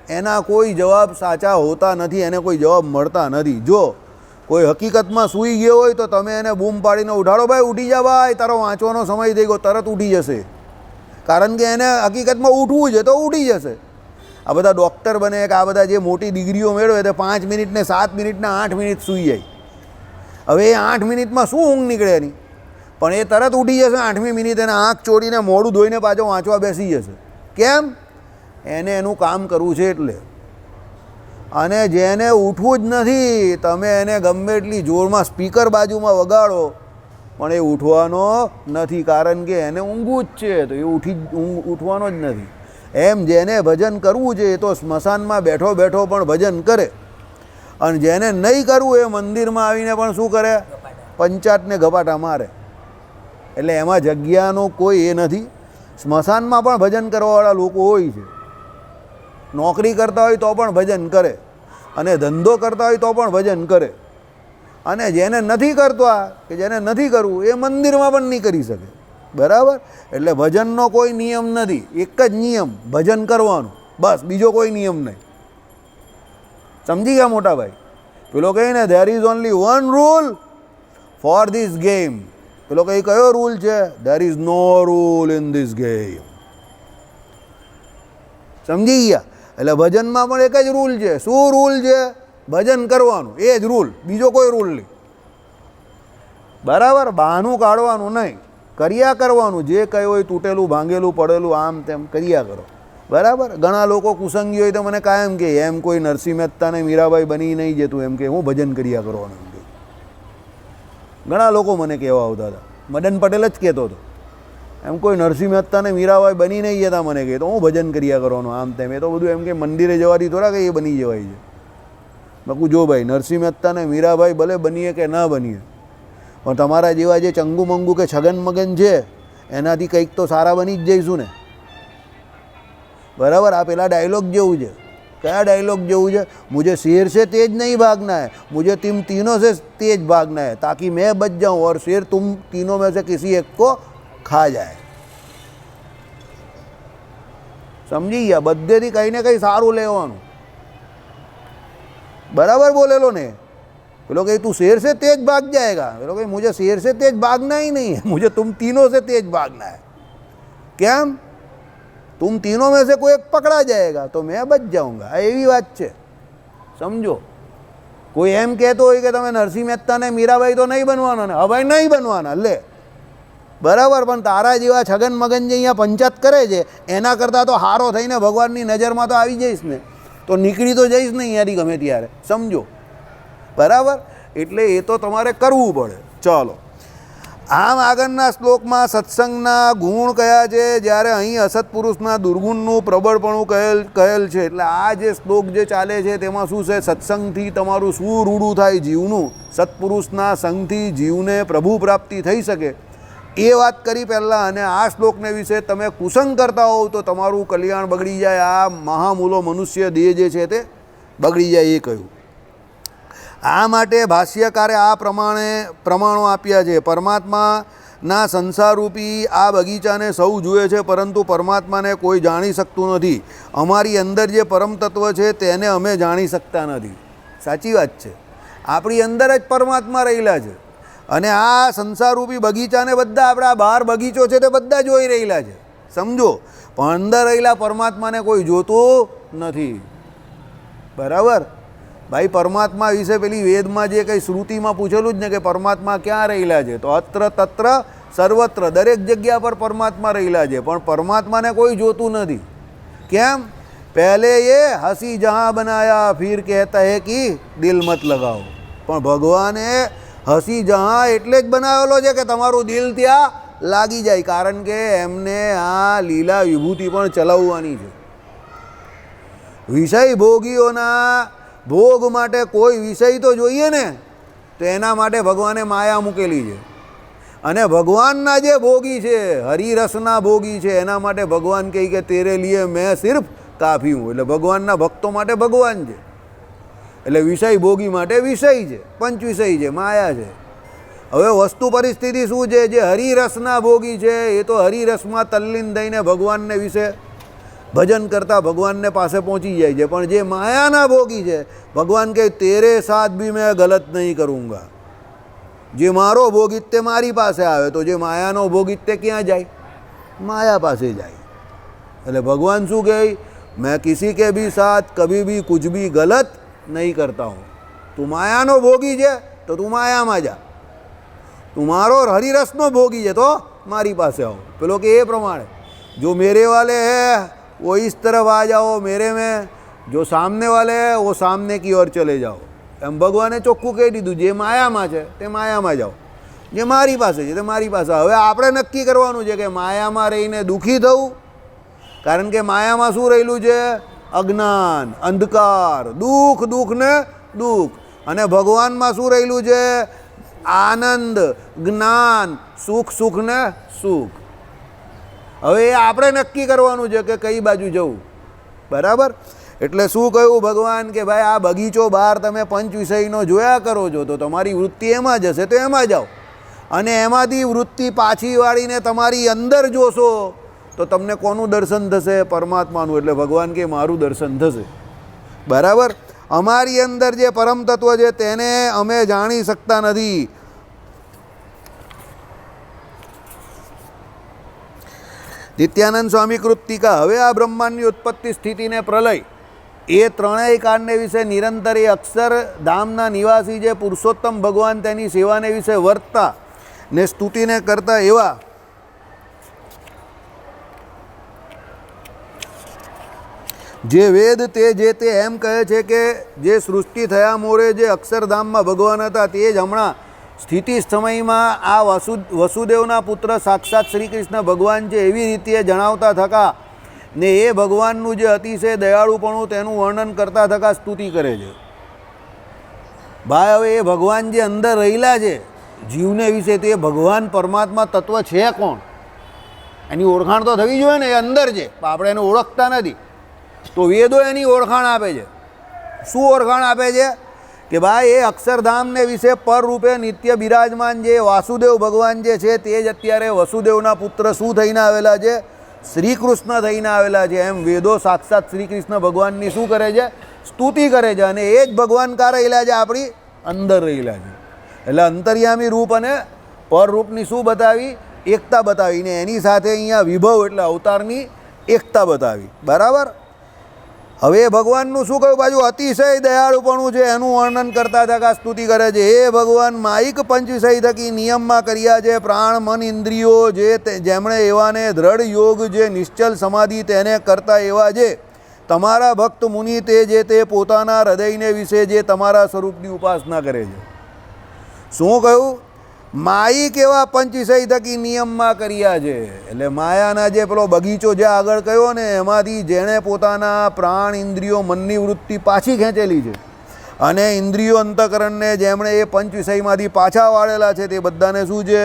એના કોઈ જવાબ સાચા હોતા નથી, એને કોઈ જવાબ મળતા નથી. જો કોઈ હકીકતમાં સૂઈ ગયો હોય તો તમે એને બૂમ પાડીને ઉઠાડો, ભાઈ ઉઠી જા ભાઈ, તારો વાંચવાનો સમય થઈ ગયો, તરત ઉઠી જશે. કારણ કે એને હકીકતમાં ઉઠવું છે તો ઉઠી જશે. આ બધા ડૉક્ટર બને કે આ બધા જે મોટી ડિગ્રીઓ મેળવે તે 5 મિનિટ ને 7 મિનિટ ને 8 મિનિટ સૂઈ જાય. હવે એ 8 મિનિટમાં શું ઊંઘ નીકળે એની? પણ એ તરત ઉઠી જશે 8મી મિનિટ, એને આંખ ચોડીને મોઢું ધોઈને પાછો વાંચવા બેસી જશે. કેમ? એને એનું કામ કરવું છે એટલે. અને જેને ઉઠવું જ નથી, તમે એને ગમે એટલી જોરમાં સ્પીકર બાજુમાં વગાડો પણ એ ઉઠવાનો નથી, કારણ કે એને ઊંઘવું જ છે, તો એ ઉઠવાનો જ નથી. એમ જેને ભજન કરવું છે એ તો સ્મશાનમાં બેઠો બેઠો પણ ભજન કરે, અને જેને નહીં કરવું એ મંદિરમાં આવીને પણ શું કરે? પંચાટને ગપાટા મારે. એટલે એમાં જગ્યાનો કોઈ એ નથી. સ્મશાનમાં પણ ભજન કરવાવાળા લોકો હોય છે. નોકરી કરતા હોય તો પણ ભજન કરે. અને ધંધો કરતા હોય તો પણ ભજન કરે, અને જેને નથી કરતા કે જેને નથી કરવું એ મંદિરમાં પણ નહીં કરી શકે. બરાબર? એટલે ભજનનો કોઈ નિયમ નથી, એક જ નિયમ ભજન કરવાનું, બસ, બીજો કોઈ નિયમ નહીં. સમજી ગયા મોટા ભાઈ? પેલો કહે ને there is only one rule for this game. પેલો કહે કયો રૂલ છે? There is no rule in this game. સમજી ગયા? એટલે ભજનમાં પણ એક જ રૂલ છે. શું રૂલ છે? ભજન કરવાનું, એ જ રૂલ, બીજો કોઈ રૂલ નહીં. બરાબર? બહાનું કાઢવાનું નહીં, કર્યા કરવાનું. જે કંઈ હોય તૂટેલું ભાંગેલું પડેલું આમ તેમ કર્યા કરો. બરાબર? ઘણા લોકો કુસંગી હોય તો મને કાયમ કહે એમ કોઈ નરસિંહ મહેતા ને મીરાબાઈ બની નહીં જતું, એમ કે હું ભજન કર્યા કરવાનું. એમ કે ઘણા લોકો મને કહેવા આવતા હતા, મદન પટેલ જ કહેતો હતો, એમ કોઈ નરસિંહ મહેતા ને મીરાબાઈ બની નહીં જતા મને કહે તો હું ભજન કર્યા કરવાનું આમ તેમ. એ તો બધું એમ કે મંદિરે જવાથી થોડા કે એ બની જવાય છે. મેં કહું જો ભાઈ, નરસિંહ મહેતા ને મીરાબાઈ ભલે બનીએ કે ના બનીએ, પણ તમારા જેવા જે ચંગુ મંગુ કે છગન મગન છે એનાથી કંઈક તો સારા બની જ જઈશું ને. બરાબર? આ પેલા ડાયલોગ જેવું છે. કયા ડાયલોગ જેવું છે? મુझे शेर से तेज नहीं भागना है, मुझे तुम तीनों से तेज भागना है ताकि मैं बच जाऊं और शेर तुम तीनों में से किसी एक को खा जाए. સમજી ગયા? બધેથી કંઈ ને કંઈ સારું લેવાનું. બરાબર બોલેલો ને? પેલો કહે તું शेर से तेज भाग जाएगा, પેલો કહે मुझे शेर से तेज भागना ही नहीं है, मुझे तुम तीनों से तेज भागना है. કેમ? तुम तीनों में से कोई एक पकड़ा जाएगा तो मैं बच जाऊंगा. આ એવી વાત છે. સમજો? કોઈ એમ કહેતો હોય કે તમે નરસિંહ મહેતા ને મીરાબાઈ તો નહીં બનવાના ને, હા ભાઈ નહીં બનવાના લે. બરાબર? પણ તારા જેવા છગન મગન જે અહીંયા પંચાયત કરે છે એના કરતાં તો હારો થઈને ભગવાનની નજરમાં તો આવી જઈશ ને, તો નીકળી તો જઈશ ને અહીંયાથી ગમે ત્યારે. સમજો? બરાબર? એટલે એ તો તમારે કરવું પડે. ચાલો, આમ આગળના શ્લોકમાં સત્સંગના ગુણ કયા છે, જ્યારે અહીં અસત્પુરુષના દુર્ગુણનું પ્રબળપણું કહેલ છે. એટલે આ જે શ્લોક જે ચાલે છે તેમાં શું છે? સત્સંગથી તમારું શું રૂડું થાય જીવનું, સત્પુરુષના સંગથી જીવને પ્રભુ પ્રાપ્તિ થઈ શકે એ વાત કરી પહેલાં. અને આ શ્લોકને વિશે તમે કુસંગ કરતા હોવ તો તમારું કલ્યાણ બગડી જાય, આ મહામૂલો મનુષ્ય દેહ જે છે તે બગડી જાય એ કહ્યું. આ માટે ભાષ્યકારે આ પ્રમાણો આપ્યા છે. પરમાત્માના સંસારરૂપી આ બગીચાને સૌ જુએ છે, પરંતુ પરમાત્માને કોઈ જાણી શકતું નથી. અમારી અંદર જે પરમ તત્વ છે તેને અમે જાણી શકતા નથી. સાચી વાત છે. આપણી અંદર જ પરમાત્મા રહેલા છે, અને આ સંસારરૂપી બગીચાને બધા આપણા બહાર બગીચો છે તે બધા જોઈ રહેલા છે. સમજો? પણ અંદર રહેલા પરમાત્માને કોઈ જોતું નથી. બરાબર? ભાઈ, પરમાત્મા વિશે પેલી વેદમાં જે કંઈ શ્રુતિમાં પૂછેલું જ ને કે પરમાત્મા ક્યાં રહેલા છે, તો અત્ર તત્ર સર્વત્ર, દરેક જગ્યા પર પરમાત્મા રહેલા છે, પણ પરમાત્માને કોઈ જોતું નથી. કેમ? પહેલે એ હસી જહાં બનાયા ફિર કહેતા હે કે દિલ મત લગાવો. પણ ભગવાને હસી જહાં એટલે જ બનાવેલો છે કે તમારું દિલ ત્યાં લાગી જાય, કારણ કે એમને આ લીલા વિભૂતિ પણ ચલાવવાની છે. વિષય ભોગીઓના ભોગ માટે કોઈ વિષય તો જોઈએ ને, તો એના માટે ભગવાને માયા મૂકેલી છે. અને ભગવાનના જે ભોગી છે, હરિરસના ભોગી છે, એના માટે ભગવાન કહે કે તેરે લીએ મેં સિર્ફ કાફી હું. એટલે ભગવાનના ભક્તો માટે ભગવાન છે. એટલે વિષય ભોગી માટે વિષય છે, પંચ વિષય છે, માયા છે. હવે વસ્તુ પરિસ્થિતિ શું છે? જે હરિરસના ભોગી છે એ તો હરિરસમાં તલ્લીન થઈને ભગવાનને વિશે ભજન કરતાં ભગવાનને પાસે પહોંચી જાય છે. પણ જે માયાના ભોગી છે, ભગવાન કહે તેરે સાથ ભી મેં ગલત નહીં કरूँगा. જે મારો ભોગિત તે મારી પાસે આવે, તો જે માયાનો ભોગિત તે ક્યાં જાય? માયા પાસે જાય. એટલે ભગવાન શું કહે? મેં કિસી કે ભી સાથ કભી ભી કુછ ભી ગલત નહીં કરતા હું. તું માયાનો ભોગી છે તો તું માયામાં જા, તું મારો હરિરસનો ભોગી છે તો મારી પાસે આવો. પેલો કે એ પ્રમાણે જો મેરે વાલે હે वो इस तरफ आ जाओ मेरे में, जो सामने वाले हैं वो सामने की ओर चले जाओ. એમ ભગવાને ચોખ્ખું કહી દીધું, જે માયામાં છે તે માયામાં જાઓ, જે મારી પાસે છે તે મારી પાસે. હવે આપણે નક્કી કરવાનું છે કે માયામાં રહીને દુઃખી થવું, કારણ કે માયામાં શું રહેલું છે? અજ્ઞાન, અંધકાર, દુઃખ, દુઃખ ને દુઃખ. અને ભગવાનમાં શું રહેલું છે? આનંદ, જ્ઞાન, સુખ, સુખ ને સુખ. હવે એ આપણે નક્કી કરવાનું છે કે કઈ બાજુ જવું. બરાબર? એટલે શું કહ્યું ભગવાન કે ભાઈ આ બગીચો બહાર તમે પંચ વિષયનો જોયા કરો છો તો તમારી વૃત્તિ એમાં જશે તો એમાં જાઓ, અને એમાંથી વૃત્તિ પાછી વાળીને તમારી અંદર જોશો તો તમને કોનું દર્શન થશે? પરમાત્માનું. એટલે ભગવાન કે મારું દર્શન થશે. બરાબર. અમારી અંદર જે પરમ તત્વ છે તેને અમે જાણી શકતા નથી. નિત્યાનંદ સ્વામી કૃત ટીકા. હવે આ બ્રહ્માંડની ઉત્પત્તિ, સ્થિતિને પ્રલય એ ત્રણેય કાળને વિશે નિરંતર એ અક્ષરધામના નિવાસી જે પુરુષોત્તમ ભગવાન તેની સેવાને વિશે વર્તતા ને સ્તુતિને કરતા એવા જે વેદ તે એમ કહે છે કે જે સૃષ્ટિ થયા મોરે જે અક્ષરધામમાં ભગવાન હતા તે જ હમણાં સ્થિતિ સમયમાં આ વસુદેવના પુત્ર સાક્ષાત શ્રી કૃષ્ણ ભગવાન છે એવી રીતે જણાવતા થકા ને એ ભગવાનનું જે અતિશય દયાળુપણું તેનું વર્ણન કરતા થકા સ્તુતિ કરે છે. ભાઈ હવે એ ભગવાન જે અંદર રહેલા છે જીવને વિશે, તે ભગવાન પરમાત્મા તત્વ છે કોણ એની ઓળખાણ તો થવી જોઈએ ને. એ અંદર છે પણ આપણે એને ઓળખતા નથી. તો વેદો એની ઓળખાણ આપે છે. શું ઓળખાણ આપે છે? કે ભાઈ એ અક્ષરધામને વિશે પર રૂપે નિત્ય બિરાજમાન જે વાસુદેવ ભગવાન જે છે તે જ અત્યારે વસુદેવના પુત્ર શું થઈને આવેલા છે? શ્રી કૃષ્ણ થઈને આવેલા છે. એમ વેદો સાક્ષાત શ્રી કૃષ્ણ ભગવાનની શું કરે છે? સ્તુતિ કરે છે. અને એ જ ભગવાન કા રહેલા છે? આપણી અંદર રહેલા છે. એટલે અંતર્યામી રૂપ અને પર રૂપની શું બતાવી? એકતા બતાવીને એની સાથે અહીંયા વિભવ એટલે અવતારની એકતા બતાવી. બરાબર. હવે ભગવાનનું શું કહ્યું? બાજુ અતિશય દયાળુપણું છે એનું વર્ણન કરતા થકા સ્તુતિ કરે છે. એ ભગવાન માઇક પંચ વિષય થકી નિયમમાં કર્યા છે પ્રાણ મન ઇન્દ્રિયો જે જેમણે એવાને દ્રઢ યોગ જે નિશ્ચલ સમાધિ તેને કરતા એવા જે તમારા ભક્ત મુનિ તે પોતાના હૃદયને વિશે જે તમારા સ્વરૂપની ઉપાસના કરે છે. શું કહ્યું? માયિક એવા પંચ વિષય થકી નિયમમાં કર્યા છે. એટલે માયાના જે પેલો બગીચો જે આગળ કહ્યો ને એમાંથી જેણે પોતાના પ્રાણ ઇન્દ્રિયો મનની વૃત્તિ પાછી ખેંચેલી છે અને ઇન્દ્રિયો અંતઃકરણને જેમણે એ પંચ વિષયમાંથી પાછા વાળેલા છે તે બધાને શું છે?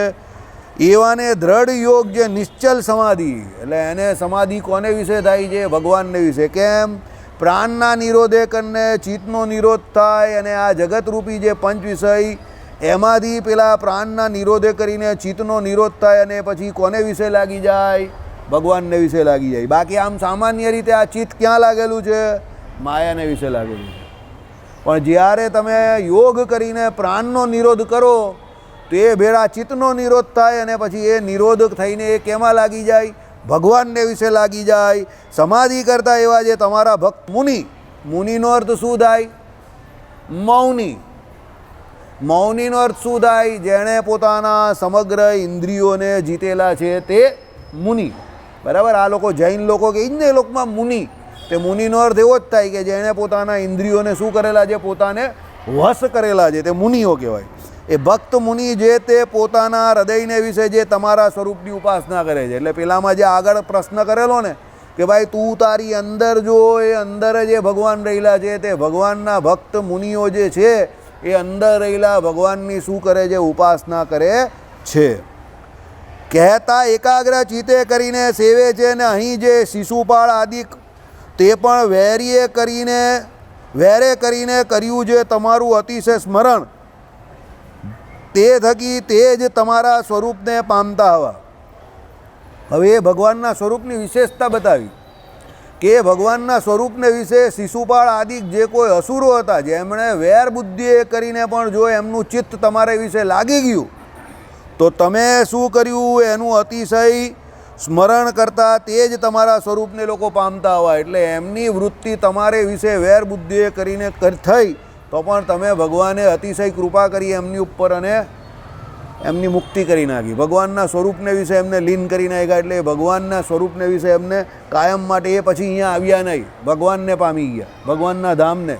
એવાને દ્રઢ યોગ જે નિશ્ચલ સમાધિ. એટલે એને સમાધિ કોને વિશે થાય છે? ભગવાનને વિશે. કેમ? પ્રાણના નિરોધે કરીને ચિત્તનો નિરોધ થાય અને આ જગતરૂપી જે પંચ વિષય એમાંથી પેલા પ્રાણના નિરોધે કરીને ચિત્તનો નિરોધ થાય અને પછી કોને વિશે લાગી જાય? ભગવાનને વિશે લાગી જાય. બાકી આમ સામાન્ય રીતે આ ચિત્ત ક્યાં લાગેલું છે? માયાને વિશે લાગેલું છે. પણ જ્યારે તમે યોગ કરીને પ્રાણનો નિરોધ કરો તો એ ભેળા ચિત્તનો નિરોધ થાય અને પછી એ નિરોધ થઈને એ કેમાં લાગી જાય? ભગવાનને વિશે લાગી જાય. સમાધિ કરતા એવા જે તમારા ભક્ત મુનિ. મુનિનો અર્થ શું થાય? મૌની. મૌનીનો અર્થ શું થાય? જેણે પોતાના સમગ્ર ઇન્દ્રિયોને જીતેલા છે તે મુનિ. બરાબર. આ લોકો જૈન લોકો કે જ ને એ લોકોમાં મુનિ. તે મુનિનો અર્થ એવો જ થાય કે જેણે પોતાના ઇન્દ્રિયોને શું કરેલા છે? પોતાને વશ કરેલા છે તે મુનિઓ કહેવાય. એ ભક્ત મુનિ જે તે પોતાના હૃદયને વિશે જે તમારા સ્વરૂપની ઉપાસના કરે છે. એટલે પેલામાં જે આગળ પ્રશ્ન કરેલો ને કે ભાઈ તું તારી અંદર જો, એ અંદર જે ભગવાન રહેલા છે તે ભગવાનના ભક્ત મુનિઓ જે છે એ અંદર રહેલા ભગવાનની શું કરે છે? ઉપાસના કરે છે. કહેતા એકાગ્ર ચિત્તે કરીને સેવે છે. ને અહીં જે શિશુપાળ આદિ તે પણ વેરે કરીને કર્યું છે તમારું અતિશય સ્મરણ, તે થકી તે જ તમારા સ્વરૂપને પામતા હવા. હવે એ ભગવાનના સ્વરૂપની વિશેષતા બતાવી કે ભગવાનના સ્વરૂપને વિશે શિશુપાળ આદિ જે કોઈ અસુરો હતા જેમણે વેર બુદ્ધિએ કરીને પણ જો એમનું ચિત્ત તમારા વિશે લાગી ગયું તો તમે શું કર્યું? એનું અતિશય સ્મરણ કરતા તે જ તમારા સ્વરૂપને લોકો પામતા હોય. એટલે એમની વૃત્તિ તમારે વિશે વેર બુદ્ધિએ કરીને થઈ તો પણ તમે ભગવાને અતિશય કૃપા કરી એમની ઉપર અને એમની મુક્તિ કરી નાખી. ભગવાનના સ્વરૂપને વિશે એમને લીન કરી નાખ્યા. એટલે ભગવાનના સ્વરૂપને વિશે એમને કાયમ માટે એ પછી અહીંયા આવ્યા નહીં, ભગવાનને પામી ગયા, ભગવાનના ધામને.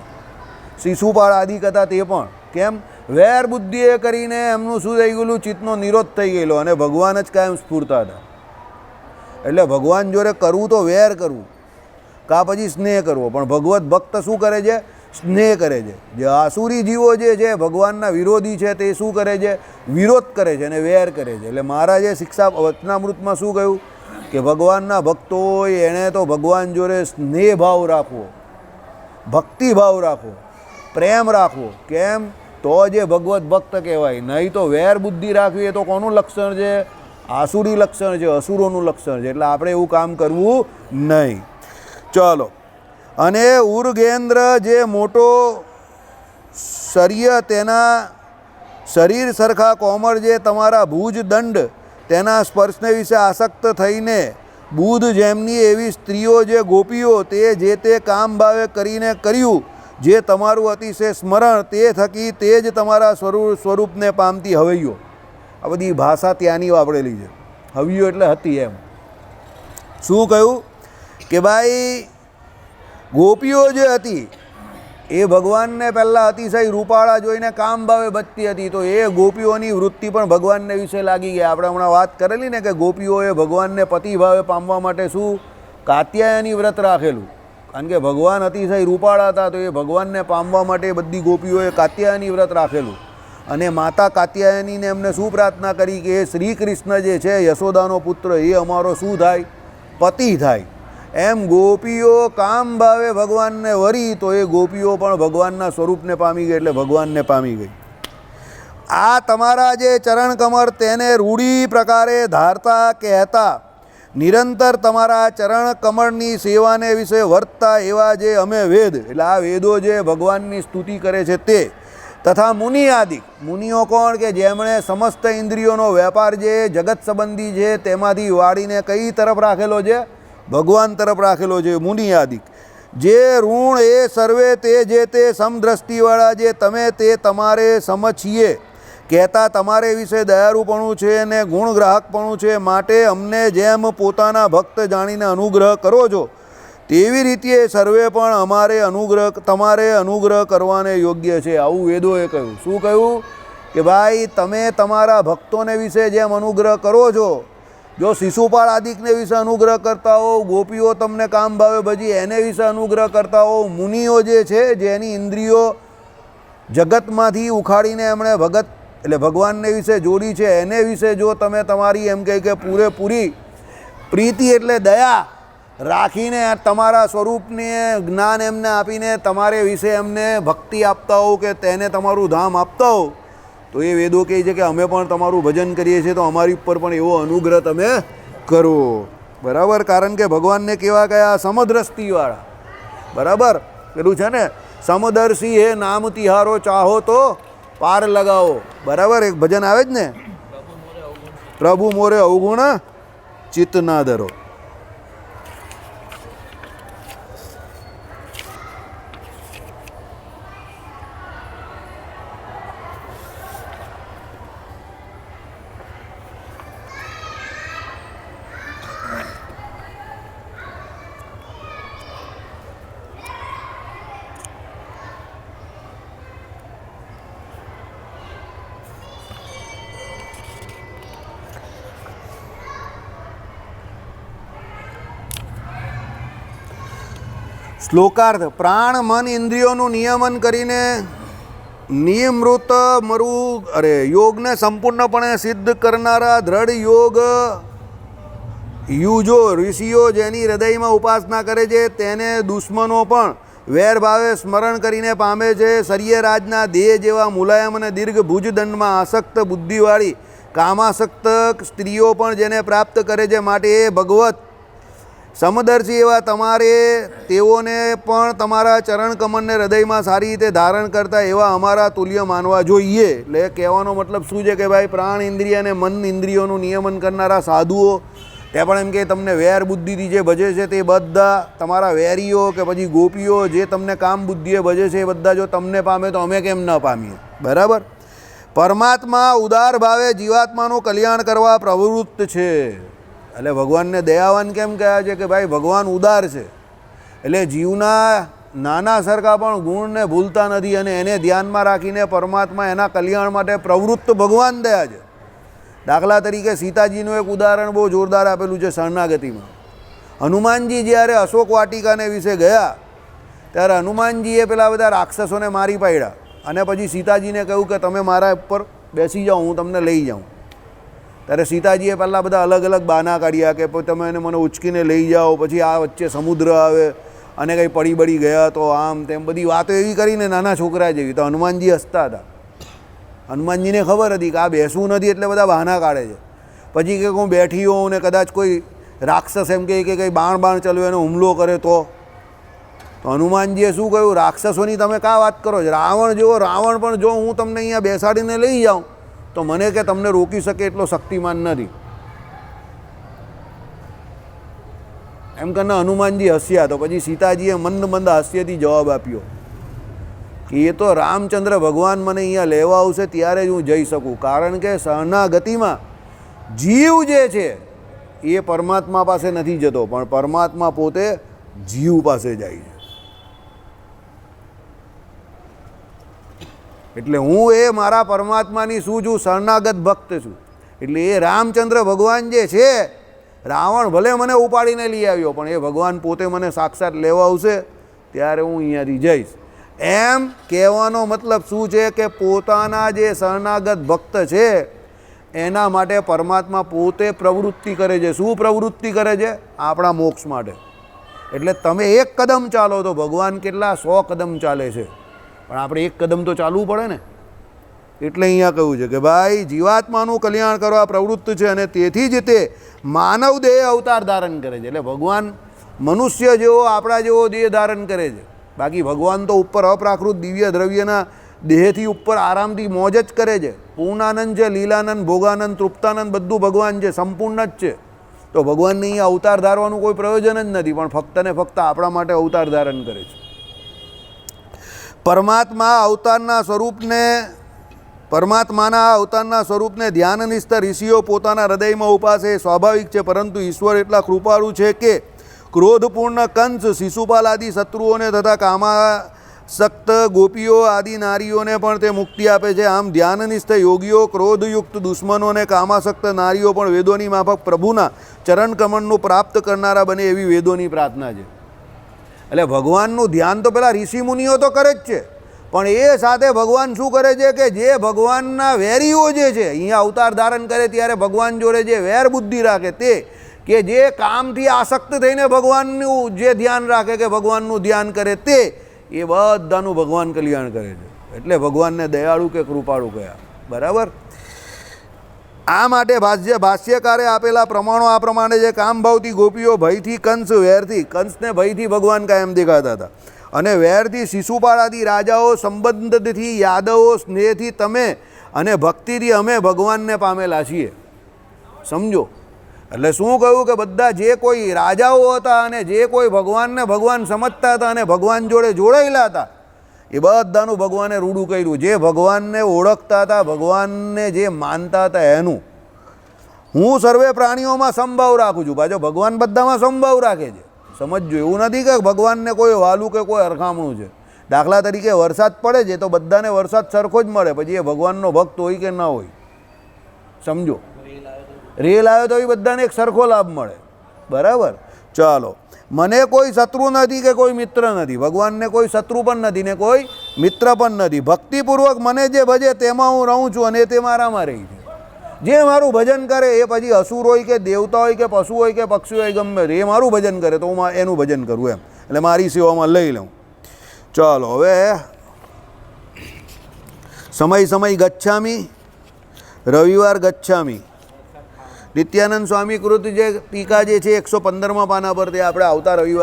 શિશુપાળ આદિ હતા તે પણ કેમ? વેર બુદ્ધિએ કરીને એમનું શું થઈ ગયેલું? ચિત્તનો નિરોધ થઈ ગયેલો અને ભગવાન જ કાયમ સ્ફૂરતા હતા. એટલે ભગવાન જોડે કરવું તો વેર કરવું કા પછી સ્નેહ કરવો. પણ ભગવત ભક્ત શું કરે છે? સ્નેહ કરે છે. જે આસુરી જીવો જે છે ભગવાનના વિરોધી છે તે શું કરે છે? વિરોધ કરે છે અને વેર કરે છે. એટલે મહારાજે શિક્ષા વચનામૃતમાં શું કહ્યું કે ભગવાનના ભક્તો હોય એણે તો ભગવાન જોડે સ્નેહ ભાવ રાખવો. ભક્તિભાવ રાખવો, પ્રેમ રાખવો. કેમ? તો જે ભગવત ભક્ત કહેવાય. નહીં તો વેર બુદ્ધિ રાખવી એ તો કોનું લક્ષણ છે? આસુરી લક્ષણ છે, અસુરોનું લક્ષણ છે. એટલે આપણે એવું કામ કરવું નહીં. ચલો. અને ઉર્ગેન્દ્ર જે મોટો શરીર, તેના શરીર સરખા કોમળ જે તમારા ભુજ દંડ, તેના સ્પર્શને વિશે આસક્ત થઈને બુધ જેમની એવી સ્ત્રીઓ જે ગોપીઓ તે જે તે કામ ભાવે કરીને કર્યું જે તમારું અતિશય સ્મરણ, તે થકી તે જ તમારા સ્વરૂપને પામતી હવૈયો. આ બધી ભાષા ત્યાંની વાપરેલી છે. હવૈયો એટલે હતી એમ. શું કહ્યું કે ભાઈ ગોપીઓ જે હતી એ ભગવાનને પહેલાં અતિશય રૂપાળા જોઈને કામ ભાવે બચતી હતી. તો એ ગોપીઓની વૃત્તિ પણ ભગવાનને વિશે લાગી ગઈ. આપણે હમણાં વાત કરેલી ને કે ગોપીઓએ ભગવાનને પતિ ભાવે પામવા માટે શું કાત્યાયની વ્રત રાખેલું. કારણ કે ભગવાન અતિશય રૂપાળા હતા તો એ ભગવાનને પામવા માટે બધી ગોપીઓએ કાત્યાયની વ્રત રાખેલું. અને માતા કાત્યાયનીને એમને શું પ્રાર્થના કરી કે શ્રી કૃષ્ણ જે છે યશોદાનો પુત્ર એ અમારો શું થાય? પતિ થાય. એમ ગોપીઓ કામ ભાવે ભગવાનને વરી તો એ ગોપીઓ પણ ભગવાનના સ્વરૂપને પામી ગઈ. એટલે ભગવાનને પામી ગઈ. આ તમારા જે ચરણ કમર તેને રૂઢી પ્રકારે ધારતા કહેતા, નિરંતર તમારા ચરણ કમળની સેવાને વિશે વર્તતા એવા જે અમે વેદ, એટલે આ વેદો જે ભગવાનની સ્તુતિ કરે છે તે, તથા મુનિ આદિ. મુનિઓ કોણ? કે જેમણે સમસ્ત ઇન્દ્રિયોનો વેપાર જે જગત સંબંધી છે તેમાંથી વાળીને કઈ તરફ રાખેલો છે? ભગવાન તરફ રાખેલો છે. મુનિ આદિ જે ઋણ એ સર્વે તે જે તે સમદ્રષ્ટિવાળા જે તમે તે તમારે સમજીએ કહેતા તમારે વિશે દયાળુપણું છે અને ગુણગ્રાહકપણું છે. માટે અમને જેમ પોતાના ભક્ત જાણીને અનુગ્રહ કરો છો તેવી રીતે સર્વે પણ તમારે અનુગ્રહ કરવાને યોગ્ય છે. આવું વેદોએ કહ્યું. શું કહ્યું? કે ભાઈ તમે તમારા ભક્તોને વિશે જેમ અનુગ્રહ કરો છો, જો શિશુપાળ આદિકને વિશે અનુગ્રહ કરતા હો, ગોપીઓ તમને કામ ભાવે ભજી એને વિશે અનુગ્રહ કરતા હો, મુનિઓ જે છે જેની ઇન્દ્રિયો જગતમાંથી ઉખાડીને એમણે ભગત એટલે ભગવાનને વિશે જોડી છે એને વિશે જો તમે તમારી એમ કહે કે પૂરેપૂરી પ્રીતિ એટલે દયા રાખીને તમારા સ્વરૂપને જ્ઞાન એમને આપીને તમારે વિશે એમને ભક્તિ આપતા હો કે તેને તમારું ધામ આપતા હો, તો એ વેદો કહે છે કે અમે પણ તમારું ભજન કરીએ છીએ તો અમારી ઉપર પણ એવો અનુગ્રહ તમે કરો. બરાબર? કારણ કે ભગવાનને કેવા કયા? સમદ્રષ્ટિવાળા. બરાબર? પેલું છે ને, સમદર્શી હે નામ તિહારો ચાહો તો પાર લગાવો. બરાબર? એક ભજન આવે જ ને, પ્રભુ મોરે અવગુણ ચિત્ત ના ધરો. શ્લોકાર્થ. પ્રાણ મન ઇન્દ્રિયોનું નિયમન કરીને નિયમૃત યોગને સંપૂર્ણપણે સિદ્ધ કરનારા દ્રઢ યોગ યુજો ઋષિઓ જેની હૃદયમાં ઉપાસના કરે છે તેને દુશ્મનો પણ વેરભાવે સ્મરણ કરીને પામે છે. શરીરરાજના દેહ જેવા મુલાયમ અને દીર્ઘ ભુજદંડમાં આસક્ત બુદ્ધિવાળી કામાસક્ત સ્ત્રીઓ પણ જેને પ્રાપ્ત કરે છે. માટે એ ભગવત સમદર્શી એવા તમારે તેઓને પણ તમારા ચરણ કમળને હૃદયમાં સારી રીતે ધારણ કરતા એવા અમારા તુલ્ય માનવા જોઈએ. એટલે કહેવાનો મતલબ શું છે કે ભાઈ પ્રાણ ઇન્દ્રિય અને મન ઇન્દ્રિયોનું નિયમન કરનારા સાધુઓ તે પણ એમ કે તમને વેર બુદ્ધિથી જે ભજે છે તે બધા તમારા વેરીઓ કે પછી ગોપીઓ જે તમને કામ બુદ્ધિએ ભજે છે એ બધા જો તમને પામે તો અમે કેમ ન પામીએ? બરાબર? પરમાત્મા ઉદાર ભાવે જીવાત્માનું કલ્યાણ કરવા પ્રવૃત્ત છે. એટલે ભગવાનને દયાવાન કેમ કહ્યા છે? કે ભાઈ ભગવાન ઉદાર છે એટલે જીવના નાના સરખા પણ ગુણને ભૂલતા નથી અને એને ધ્યાનમાં રાખીને પરમાત્મા એના કલ્યાણ માટે પ્રવૃત્ત ભગવાન દયા છે. દાખલા તરીકે સીતાજીનું એક ઉદાહરણ બહુ જોરદાર આપેલું છે શરણાગતિમાં. હનુમાનજી જ્યારે અશોક વાટિકાને વિશે ગયા ત્યારે હનુમાનજીએ પેલા બધા રાક્ષસોને મારી પાડ્યા અને પછી સીતાજીને કહ્યું કે તમે મારા ઉપર બેસી જાઓ, હું તમને લઈ જાઉં. ત્યારે સીતાજીએ પહેલાં બધા અલગ અલગ બહાના કાઢ્યા કે તમે મને ઉચકીને લઈ જાઓ, પછી આ વચ્ચે સમુદ્ર આવે અને કંઈ પડી બળી ગયા તો આમ તેમ બધી વાતો એવી કરીને નાના છોકરા જેવી. તો હનુમાનજી હસતા હતા. હનુમાનજીને ખબર હતી કે આ બેસવું નથી એટલે બધા બહાના કાઢે છે. પછી કે હું બેઠી હોઉં ને કદાચ કોઈ રાક્ષસ એમ કહે કે કંઈ બાણ ચલાવે એનો હુમલો કરે તો હનુમાનજીએ શું કહ્યું, રાક્ષસોની તમે કાં વાત કરો છો? રાવણ જેવો રાવણ પણ જો હું તમને અહીંયા બેસાડીને લઈ જાઉં તો મને કે તમને રોકી શકે એટલો શક્તિમાન નથી. એમ કરીને હનુમાનજી હસ્યા. તો પછી સીતાજીએ મંદ મંદ હાસ્યથી જવાબ આપ્યો કે એ તો રામચંદ્ર ભગવાન મને અહીંયા લેવા આવશે ત્યારે જ હું જઈ શકું, કારણ કે શરણાગતિમાં જીવ જે છે એ પરમાત્મા પાસે નથી જતો, પણ પરમાત્મા પોતે જીવ પાસે જાય છે. એટલે હું એ મારા પરમાત્માની શું છું? શરણાગત ભક્ત છું. એટલે એ રામચંદ્ર ભગવાન જે છે, રાવણ ભલે મને ઉપાડીને લઈ આવ્યો પણ એ ભગવાન પોતે મને સાક્ષાત લેવા આવશે ત્યારે હું અહીંયાથી જઈશ. એમ કહેવાનો મતલબ શું છે કે પોતાના જે શરણાગત ભક્ત છે એના માટે પરમાત્મા પોતે પ્રવૃત્તિ કરે છે. શું પ્રવૃત્તિ કરે છે? આપણા મોક્ષ માટે. એટલે તમે એક કદમ ચાલો તો ભગવાન કેટલા 100 કદમ ચાલે છે, પણ આપણે એક કદમ તો ચાલવું પડે ને. એટલે અહીંયા કહ્યું છે કે ભાઈ જીવાત્માનું કલ્યાણ કરવા પ્રવૃત્ત છે અને તેથી જ તે માનવ દેહ અવતાર ધારણ કરે છે. એટલે ભગવાન મનુષ્ય જેવો આપણા જેવો દેહ ધારણ કરે છે. બાકી ભગવાન તો ઉપર અપ્રાકૃત દિવ્ય દ્રવ્યના દેહથી ઉપર આરામથી મોજ જ કરે છે. પૂર્ણાનંદ છે, લીલાનંદ, ભોગાનંદ, તૃપ્તાનંદ બધું ભગવાન છે, સંપૂર્ણ જ છે. તો ભગવાનને અહીંયા અવતાર ધારવાનું કોઈ પ્રયોજન જ નથી, પણ ફક્ત ને ફક્ત આપણા માટે અવતાર ધારણ કરે છે. પરમાત્માના અવતારના સ્વરૂપને ધ્યાનનિષ્ઠ ઋષિઓ પોતાના હૃદયમાં ઉપાસે સ્વાભાવિક છે, પરંતુ ઈશ્વર એટલા કૃપાળુ છે કે ક્રોધપૂર્ણ કંસ, શિશુપાલ આદિ શત્રુઓને તથા કામાસક્ત ગોપીઓ આદિ નારીઓને પણ તે મુક્તિ આપે છે. આમ ધ્યાનનિષ્ઠ યોગીઓ, ક્રોધયુક્ત દુશ્મનો અને કામાસક્ત નારીઓ પણ વેદોની માફક પ્રભુના ચરણ કમળનું પ્રાપ્ત કરનારા બને એવી વેદોની પ્રાર્થના છે. એટલે ભગવાનનું ધ્યાન તો પેલા ઋષિ મુનિઓ તો કરે જ છે, પણ એ સાથે ભગવાન શું કરે છે કે જે ભગવાનના વેરીઓ જે છે અહીંયા અવતાર ધારણ કરે ત્યારે ભગવાન જોડે જે વેર બુદ્ધિ રાખે તે, કે જે કામથી આસક્ત થઈને ભગવાનનું જે ધ્યાન રાખે કે ભગવાનનું ધ્યાન કરે તે, એ બધાનું ભગવાન કલ્યાણ કરે છે. એટલે ભગવાનને દયાળુ કે કૃપાળુ કયા. બરાબર. આ માટે ભાષ્યકારે આપેલા પ્રમાણો આ પ્રમાણે છે. કામભાવથી ગોપીઓ, ભયથી કંસ, વેરથી કંસને ભયથી ભગવાન કાયમ દેખાતા હતા, અને વેરથી શિશુપાળ આદિ રાજાઓ, સંબંધથી યાદવો, સ્નેહથી તમે, અને ભક્તિથી અમે ભગવાનને પામેલા છીએ. સમજો. એટલે શું કહ્યું કે બધા જે કોઈ રાજાઓ હતા અને જે કોઈ ભગવાનને ભગવાન સમજતા હતા અને ભગવાન જોડે જોડાયેલા હતા એ બધાનું ભગવાને રૂડું કર્યું. જે ભગવાનને ઓળખતા હતા, ભગવાનને જે માનતા હતા એનું. હું સર્વે પ્રાણીઓમાં સમભાવ રાખું છું. પાછો ભગવાન બધામાં સમભાવ રાખે છે. સમજજો. એવું નથી કે ભગવાનને કોઈ વાલું કે કોઈ અરખામણું છે. દાખલા તરીકે વરસાદ પડે છે તો બધાને વરસાદ સરખો જ મળે, પછી એ ભગવાનનો ભક્ત હોય કે ના હોય. સમજો. રેલ આવ્યો તો એ બધાને એક સરખો લાભ મળે. બરાબર. ચાલો. મને કોઈ શત્રુ નથી કે કોઈ મિત્ર નથી. ભગવાનને કોઈ શત્રુ પણ નથી ને કોઈ મિત્ર પણ નથી. ભક્તિપૂર્વક મને જે ભજે તેમાં હું રહું છું અને તે મારામાં રહી છે. જે મારું ભજન કરે એ પછી અસુર હોય કે દેવતા હોય કે પશુ હોય કે પક્ષી હોય, ગમે એ મારું ભજન કરે તો હું એનું ભજન કરું એમ. એટલે મારી સેવામાં લઈ લઉં. ચાલો હવે સમય ગચ્છામી, રવિવાર ગચ્છામી. નિત્યાનંદ સ્વામી કૃત જે ટીકા જે છે 115મા પાના પર તે આપણે આવતા રવિવાર